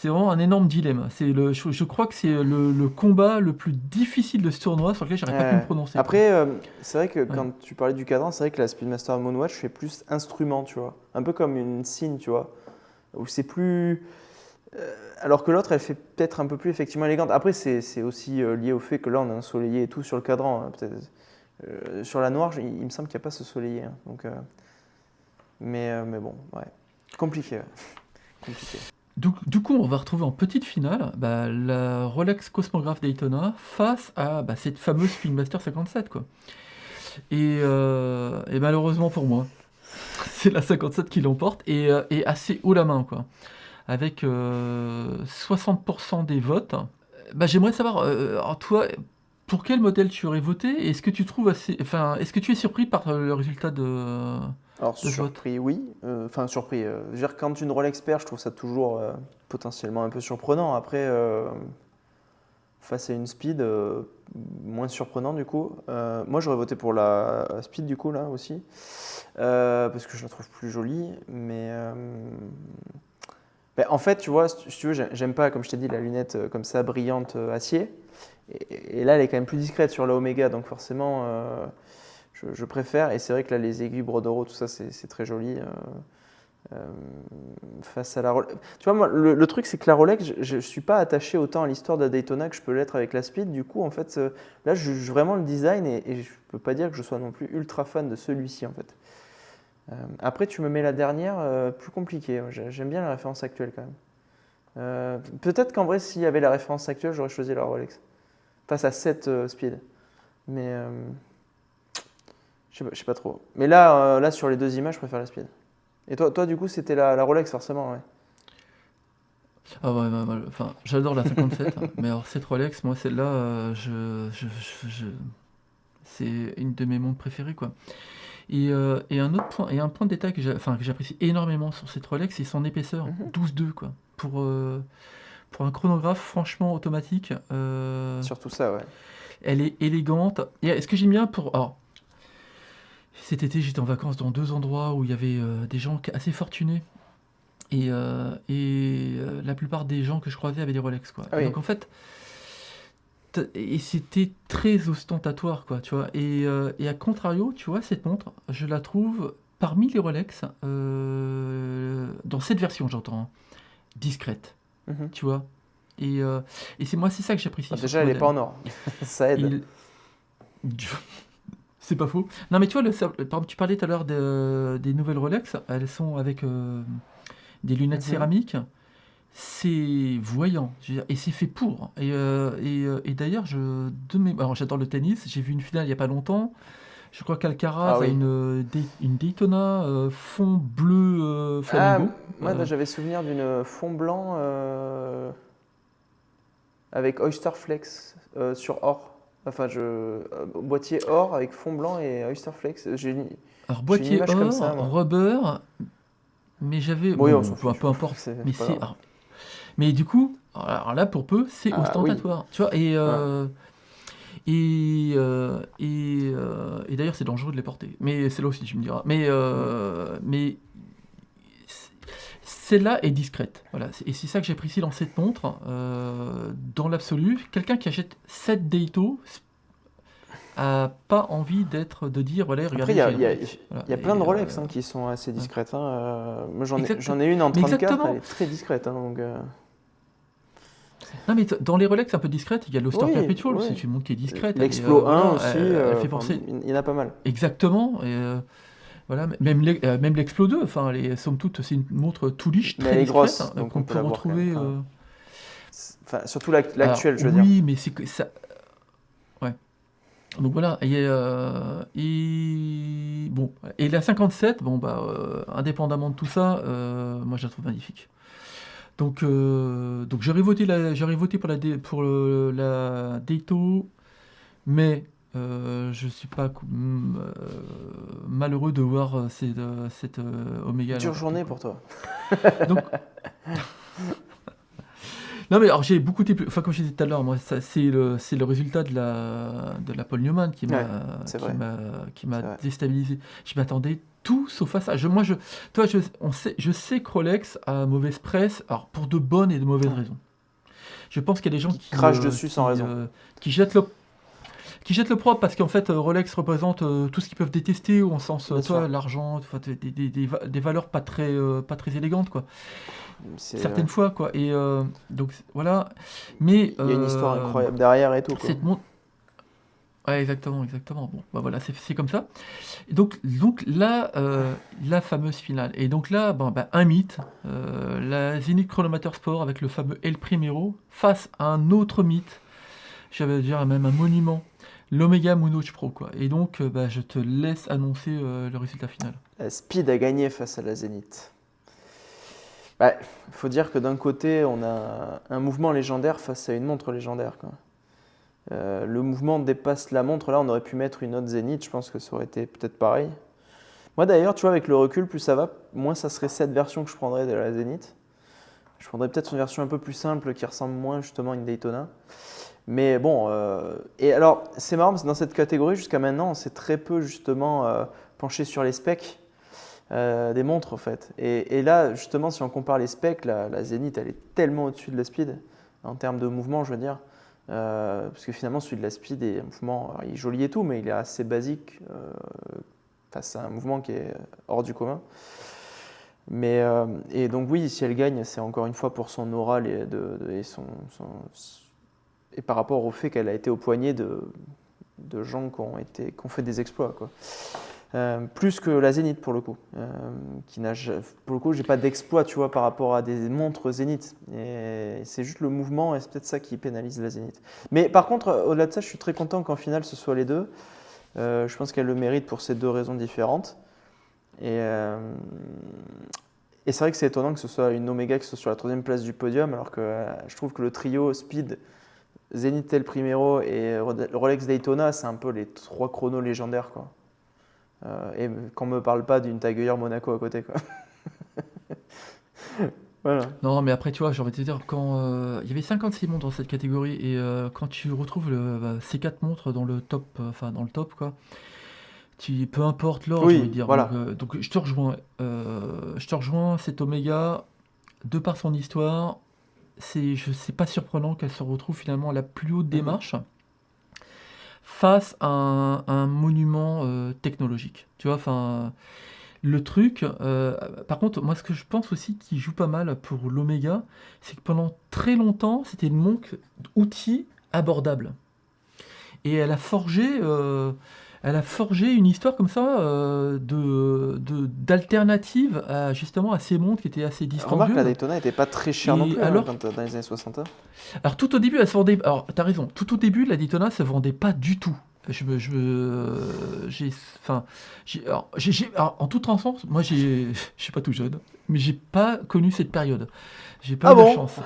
vraiment un énorme dilemme. Je crois que c'est le combat le plus difficile de ce tournoi sur lequel j'aurais pas pu me prononcer, quoi. Après, c'est vrai que Ouais. quand tu parlais du cadran, c'est vrai que la Speedmaster Moonwatch fait plus instrument, tu vois. Un peu comme une Cine, tu vois. Où c'est plus. Alors que l'autre, elle fait peut-être un peu plus effectivement élégante. Après, c'est aussi lié au fait que là, on a un soleillé et tout sur le cadran, hein, peut-être. Sur la noire, il me semble qu'il n'y a pas ce soleillé, hein. Donc, mais bon, ouais. Compliqué, ouais. Compliqué. Du coup, on va retrouver en petite finale la Rolex Cosmograph Daytona face à cette fameuse Speedmaster 57, quoi. Et malheureusement pour moi, c'est la 57 qui l'emporte et assez haut la main, quoi. Avec 60% des votes. J'aimerais savoir, alors toi, pour quel modèle tu aurais voté? Est-ce que tu trouves est-ce que tu es surpris par le résultat Alors, de ce vote? surpris, oui. Enfin, surpris. Je veux dire, quand une Rolex perd, je trouve ça toujours potentiellement un peu surprenant. Après, face à une Speed, moins surprenant du coup. Moi, j'aurais voté pour la Speed du coup, là aussi. Parce que je la trouve plus jolie. Mais en fait, tu vois, si tu veux, j'aime pas, comme je t'ai dit, la lunette comme ça, brillante acier. Et là, elle est quand même plus discrète sur la Omega, donc forcément, je préfère. Et c'est vrai que là, les aiguilles bordereau, tout ça, c'est très joli. euh, face à la Rolex. Tu vois, moi, le truc, c'est que la Rolex, je ne suis pas attaché autant à l'histoire de la Daytona que je peux l'être avec la Speed. Du coup, en fait, là, je juge vraiment le design et je ne peux pas dire que je sois non plus ultra fan de celui-ci, en fait. Après, tu me mets la dernière, plus compliquée. J'aime bien la référence actuelle quand même. Peut-être qu'en vrai, s'il y avait la référence actuelle, j'aurais choisi la Rolex face à cette Speed. Mais je sais pas trop. Mais là, sur les deux images, je préfère la Speed. Et toi du coup, c'était la Rolex, forcément, ouais. Ah ouais, enfin, j'adore la 57, mais alors cette Rolex, moi celle-là, c'est une de mes montres préférées, quoi. Et un autre point, et un point de détail que j'apprécie énormément sur cette Rolex, c'est son épaisseur, Mhm. 12,2 quoi. Pour un chronographe, franchement automatique, Surtout ça, ouais. elle est élégante. Et ce que j'aime bien alors, cet été, j'étais en vacances dans 2 endroits où il y avait des gens assez fortunés. Et la plupart des gens que je croisais avaient des Rolex, quoi. Ah Et oui. donc en fait, et c'était très ostentatoire, quoi, tu vois. Et à contrario, tu vois, cette montre, je la trouve parmi les Rolex, dans cette version, j'entends, hein, discrète, Mhm. tu vois. Et c'est ça que j'apprécie Bah, sur déjà, ce elle n'est pas modèle. en or. Ça aide. Il... C'est pas faux. Non, mais tu vois, par exemple, tu parlais tout à l'heure des nouvelles Rolex, elles sont avec des lunettes Mhm. céramiques. C'est voyant, je veux dire, et c'est fait pour. Et d'ailleurs, alors j'adore le tennis. J'ai vu une finale il y a pas longtemps. Je crois Ah qu'Alcaraz a oui. une Daytona fond bleu Ah, flamingo. moi, j'avais souvenir d'une fond blanc avec Oyster Flex sur or. Enfin, boîtier or avec fond blanc et Oyster Flex. Alors J'ai une boîtier image comme ça, or, moi. rubber, mais Bon, oui, on s'en bon, fiche. peu importe. C'est Mais pas grave. mais du coup, alors là pour peu, c'est Ah oui. ostentatoire, tu vois. Ouais. Et d'ailleurs, c'est dangereux de les porter. Mais c'est là aussi, tu me diras. Mm. Mais celle-là est discrète. Voilà. Et c'est ça que j'apprécie dans cette montre. Dans l'absolu, quelqu'un qui achète cette Daito a pas envie de dire, voilà, Après, regardez, j'ai une Rolex. Voilà. il y a plein de Rolex qui sont assez Ouais. discrètes, hein. Moi, Exact. j'en ai une en Mais 34, elle exactement. est très discrète, hein, donc, Non, mais dans les Rolex un peu discrètes, il y a l'Oster oui, Perpetual. oui. C'est une montre qui est discrète. L'Explo 1 Voilà, aussi, elle fait enfin, penser. il y en a pas mal. Exactement. Voilà, même l'Explo 2, enfin, somme toute, c'est une montre Toolish Mais très elle est discrète, grosse, donc on qu'on peut peut la voir quand même. retrouver. Enfin, enfin, surtout Alors, l'actuelle, je veux dire. oui, mais c'est que ça. Ouais. Donc voilà. Bon. Et la 57, bon, bah, indépendamment de tout ça, moi, je la trouve magnifique. Donc j'aurais voté pour la Daito, mais je suis pas malheureux de voir cette Omega Dure l'emporter, journée quoi. pour toi. Donc, non mais alors j'ai beaucoup été enfin comme je disais tout à l'heure, moi c'est le résultat de la Paul Newman qui Ouais, m'a c'est qui vrai, m'a qui m'a c'est vrai. déstabilisé. Je m'attendais tout sauf à ça. Je sais que Rolex a mauvaise presse, alors pour de bonnes et de mauvaises Ouais. raisons. Je pense qu'il y a des gens Qui crache dessus sans raison. qui jettent le propre parce qu'en fait Rolex représente tout ce qu'ils peuvent détester au sens Bien sûr. toi l'argent, enfin, des valeurs pas très élégantes, quoi. Ouais. Certaines fois, quoi. Donc voilà. Mais Il y a une histoire incroyable derrière et tout, quoi. cette montre. Ouais, exactement, exactement. Bon, bah voilà, c'est comme ça. Et donc là, la fameuse finale. Et donc là, bon, bah, un mythe, la Zenith Chronometer Sport avec le fameux El Primero face à un autre mythe, j'allais dire même un monument, l'Omega Moonwatch Pro, quoi. Et donc, bah, je te laisse annoncer le résultat final. La Speed a gagné face à la Zénith. Bah, faut dire que d'un côté, on a un mouvement légendaire face à une montre légendaire, quoi. Le mouvement dépasse la montre. Là, on aurait pu mettre une autre Zénith. Je pense que ça aurait été peut-être pareil. Moi, d'ailleurs, tu vois, avec le recul, plus ça va, moins ça serait cette version que je prendrais de la Zénith. Je prendrais peut-être une version un peu plus simple qui ressemble moins justement à une Daytona. Mais bon, et alors, c'est marrant parce que dans cette catégorie, jusqu'à maintenant, on s'est très peu justement penché sur les specs des montres, en fait. Et là, justement, si on compare les specs, la Zenith, elle est tellement au-dessus de la Speed, en termes de mouvement, je veux dire. Parce que finalement, celui de la Speed est un mouvement, alors, il est joli et tout, mais il est assez basique. Enfin, c'est un mouvement qui est hors du commun. Et donc oui, si elle gagne, c'est encore une fois pour son oral et par rapport au fait qu'elle a été au poignet de gens qui ont fait des exploits, quoi. Plus que la Zénith pour le coup. Pour le coup, j'ai pas d'exploit, tu vois, par rapport à des montres Zénith. Et c'est juste le mouvement et c'est peut-être ça qui pénalise la Zénith. Mais par contre, au-delà de ça, je suis très content qu'en finale ce soit les deux. Je pense qu'elle le mérite pour ces deux raisons différentes. Et c'est vrai que c'est étonnant que ce soit une Omega qui soit sur la 3e place du podium, alors que je trouve que le trio Speed, Zenith El Primero et Rolex Daytona, c'est un peu les 3 chronos légendaires, quoi. Et qu'on me parle pas d'une Tiger Monaco à côté, quoi. Voilà. Non, mais après, tu vois, j'ai envie de te dire, quand il y avait 56 montres dans cette catégorie, et quand tu retrouves ces 4 montres dans le top, dans le top, quoi, peu importe l'or, j'ai envie de Oui, dire. voilà. Donc je te rejoins. Cette Omega, de par son histoire, c'est pas surprenant qu'elle se retrouve finalement à la plus haute des marches face à un monument technologique. Tu vois, le truc, par contre, moi ce que je pense aussi qui joue pas mal pour l'Omega, c'est que pendant très longtemps, c'était une montre outil abordable. Et elle a forgé une histoire comme ça d'alternative justement à ces montres qui étaient assez Remarque, la dispendieuses. Daytona n'était pas très chère non Et plus alors, dans les années 60. alors tout au début, elle se vendait. Alors t'as raison. Tout au début, la Daytona se vendait pas du tout. Enfin, alors, en toute transparence, moi, je suis pas tout jeune, mais j'ai pas connu cette période. J'ai pas Ah eu la bon? chance.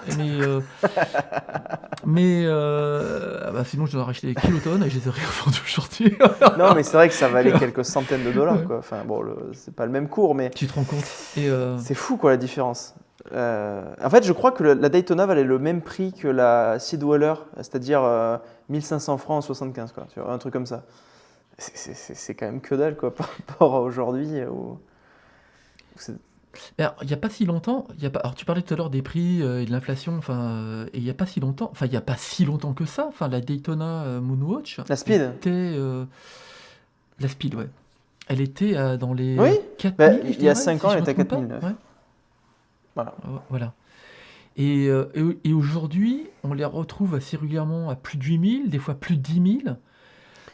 Sinon, je dois racheter des kilotonnes et je les aurais revendus aujourd'hui. Non, mais c'est vrai que ça valait quelques centaines de dollars, Ouais. quoi. Enfin, bon, c'est pas le même cours, mais Tu te rends compte? c'est fou, quoi, la différence. En fait, je crois que la Daytona valait le même prix que la Sidweller, c'est-à-dire 1500 francs en 75, quoi. Tu vois, un truc comme ça. C'est quand même que dalle, quoi, par rapport à aujourd'hui. Alors, il n'y a pas si longtemps, alors tu parlais tout à l'heure des prix et de l'inflation, et il n'y a pas si longtemps, il n'y a pas si longtemps que ça, la Daytona Moonwatch La Speed? était, la Speed, ouais. Elle était dans les Oui, 4000, je il y a dirais, 5 si ans, je elle me était à trompe pas. 4009. Ouais. Voilà. Voilà. Et aujourd'hui, on les retrouve assez régulièrement à plus de 8000, des fois plus de 10 000.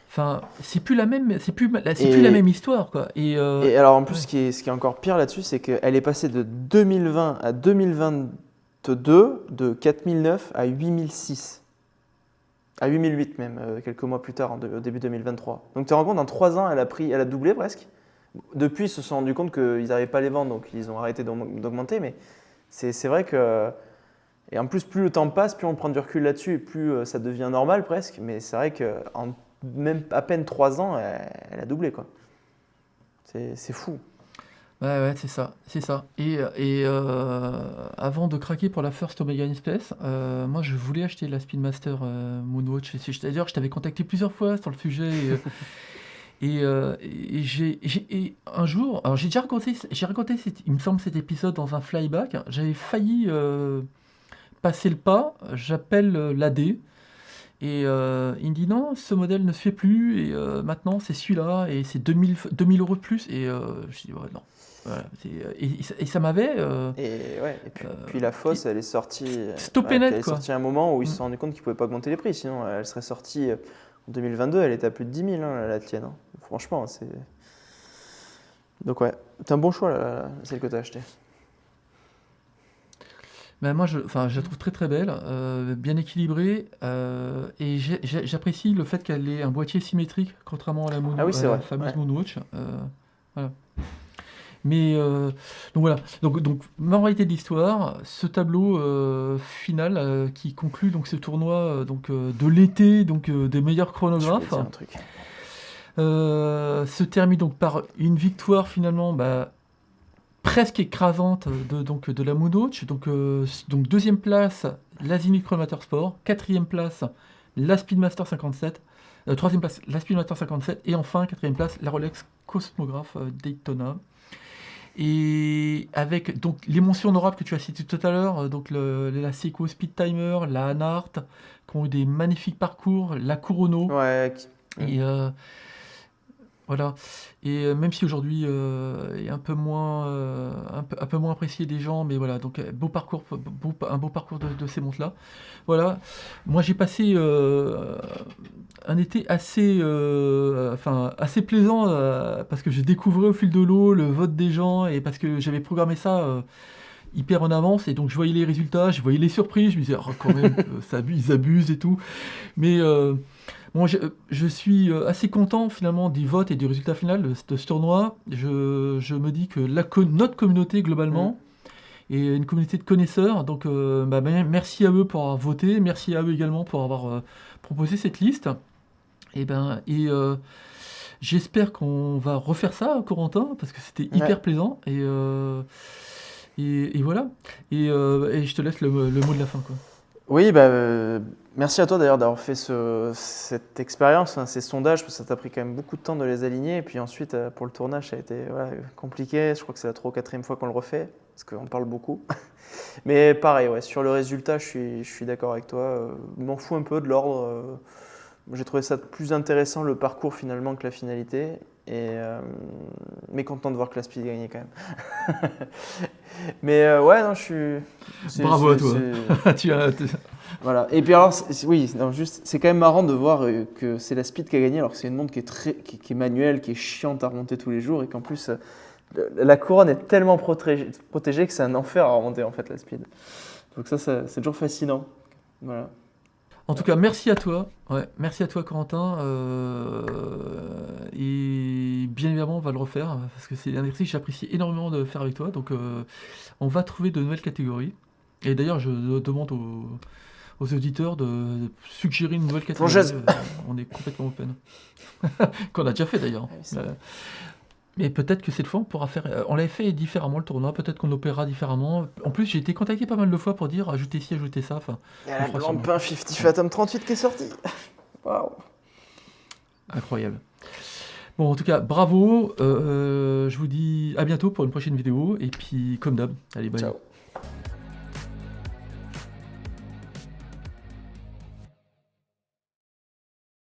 Enfin, c'est plus la même histoire, quoi. Et alors en plus, Ouais. ce qui est encore pire là-dessus, c'est qu'elle est passée de 2020 à 2022 de 4009 à 8006. À 8008 même, quelques mois plus tard, au début 2023. Donc tu te rends compte, en 3 ans, elle a doublé presque. Depuis, ils se sont rendus compte qu'ils n'arrivaient pas à les vendre, donc ils ont arrêté d'augmenter. Mais c'est vrai que... Et en plus, plus le temps passe, plus on prend du recul là-dessus, et plus ça devient normal presque. Mais c'est vrai qu'en même à peine 3 ans, elle a doublé, quoi. C'est fou. Ouais, c'est ça, c'est ça. Avant de craquer pour la First Omega Space, moi je voulais acheter la Speedmaster Moonwatch. D'ailleurs, je t'avais contacté plusieurs fois sur le sujet. Et un jour, alors j'ai raconté il me semble, cet épisode dans un flyback. J'avais failli passer le pas. J'appelle l'AD et il me dit non, ce modèle ne se fait plus et maintenant c'est celui-là et c'est 2000 euros de plus. Et je dis ouais, non. Voilà, et ça m'avait Puis la Fosse, elle est sortie. stoppé Elle net, est quoi. sortie à un moment où ils se sont rendus compte qu'ils ne pouvaient pas augmenter les prix. Sinon, elle serait sortie en 2022, elle était à plus de 10 000, la tienne. Hein. Franchement, c'est. Donc, ouais, c'est un bon choix, celle que tu as achetée. Ben moi, je la trouve très très belle, bien équilibrée, et j'apprécie le fait qu'elle ait un boîtier symétrique, contrairement à Ah oui, c'est la vrai. fameuse Ouais. Moonwatch. Voilà. Mais donc voilà. Donc moralité de l'histoire, ce tableau final qui conclut donc ce tournoi de l'été des meilleurs Je voulais chronographes dire un truc. se termine donc par une victoire finalement presque écrasante de la Moonwatch. Donc deuxième place, la Zenith Chronomater Sport. Quatrième place, la Speedmaster 57. Troisième place, la Speedmaster 57. Et enfin, quatrième place, la Rolex Cosmograph Daytona. Et avec donc les mentions honorables que tu as citées tout à l'heure, donc la Seiko Speed Timer, la Hanart, qui ont eu des magnifiques parcours, la Kurono. Ouais. Et Voilà. Et même si aujourd'hui est un peu moins apprécié des gens, mais voilà, donc un beau parcours de ces montres-là. Voilà. Moi, j'ai passé un été assez plaisant parce que j'ai découvert au fil de l'eau le vote des gens et parce que j'avais programmé ça hyper en avance et donc je voyais les résultats, je voyais les surprises, je me disais, oh, quand même, ils abusent et tout. Mais bon, je suis assez content finalement du vote et du résultat final de ce tournoi. Je me dis que notre communauté Mm. globalement est une communauté de connaisseurs. Donc merci à eux pour avoir voté, merci à eux également pour avoir proposé cette liste. J'espère qu'on va refaire ça, Corentin, parce que c'était Ouais. hyper plaisant. Et voilà. Et je te laisse le mot de la fin, quoi. Oui, bah, merci à toi d'ailleurs d'avoir fait cette expérience, hein, ces sondages, parce que ça t'a pris quand même beaucoup de temps de les aligner. Et puis ensuite, pour le tournage, ça a été voilà, compliqué. Je crois que c'est la 3e ou 4e fois qu'on le refait, parce qu'on parle beaucoup. Mais pareil, ouais, sur le résultat, je suis d'accord avec toi. Je m'en fous un peu de l'ordre. J'ai trouvé ça plus intéressant le parcours finalement que la finalité. Mais content de voir que la Speed gagnait quand même. Mais ouais, non, je suis. Bravo à toi. Tu as, Voilà. Et puis alors, oui, non, juste, c'est quand même marrant de voir que c'est la Speed qui a gagné, alors que c'est une montre qui est manuelle, qui est chiante à remonter tous les jours, et qu'en plus, la couronne est tellement protégée que c'est un enfer à remonter en fait la Speed. Donc ça c'est toujours fascinant. Voilà. En tout cas, merci à toi. Ouais, merci à toi, Corentin. Et bien évidemment, on va le refaire parce que c'est un exercice que j'apprécie énormément de faire avec toi. Donc, on va trouver de nouvelles catégories. Et d'ailleurs, je demande aux auditeurs de suggérer une nouvelle catégorie. Plongeuse. On est complètement open. Qu'on a déjà fait d'ailleurs. Ah oui, c'est vrai. Mais peut-être que cette fois, on pourra faire. On l'avait fait différemment le tournoi. Peut-être qu'on opérera différemment. En plus, j'ai été contacté pas mal de fois pour dire ajoutez ci, ajoutez ça. Enfin, Il y a on la fera sûrement. Blancpain 50 Phantom 38 qui est sortie. Waouh. Incroyable. Bon, en tout cas, bravo. Je vous dis à bientôt pour une prochaine vidéo. Et puis, comme d'hab, allez, bye. Ciao.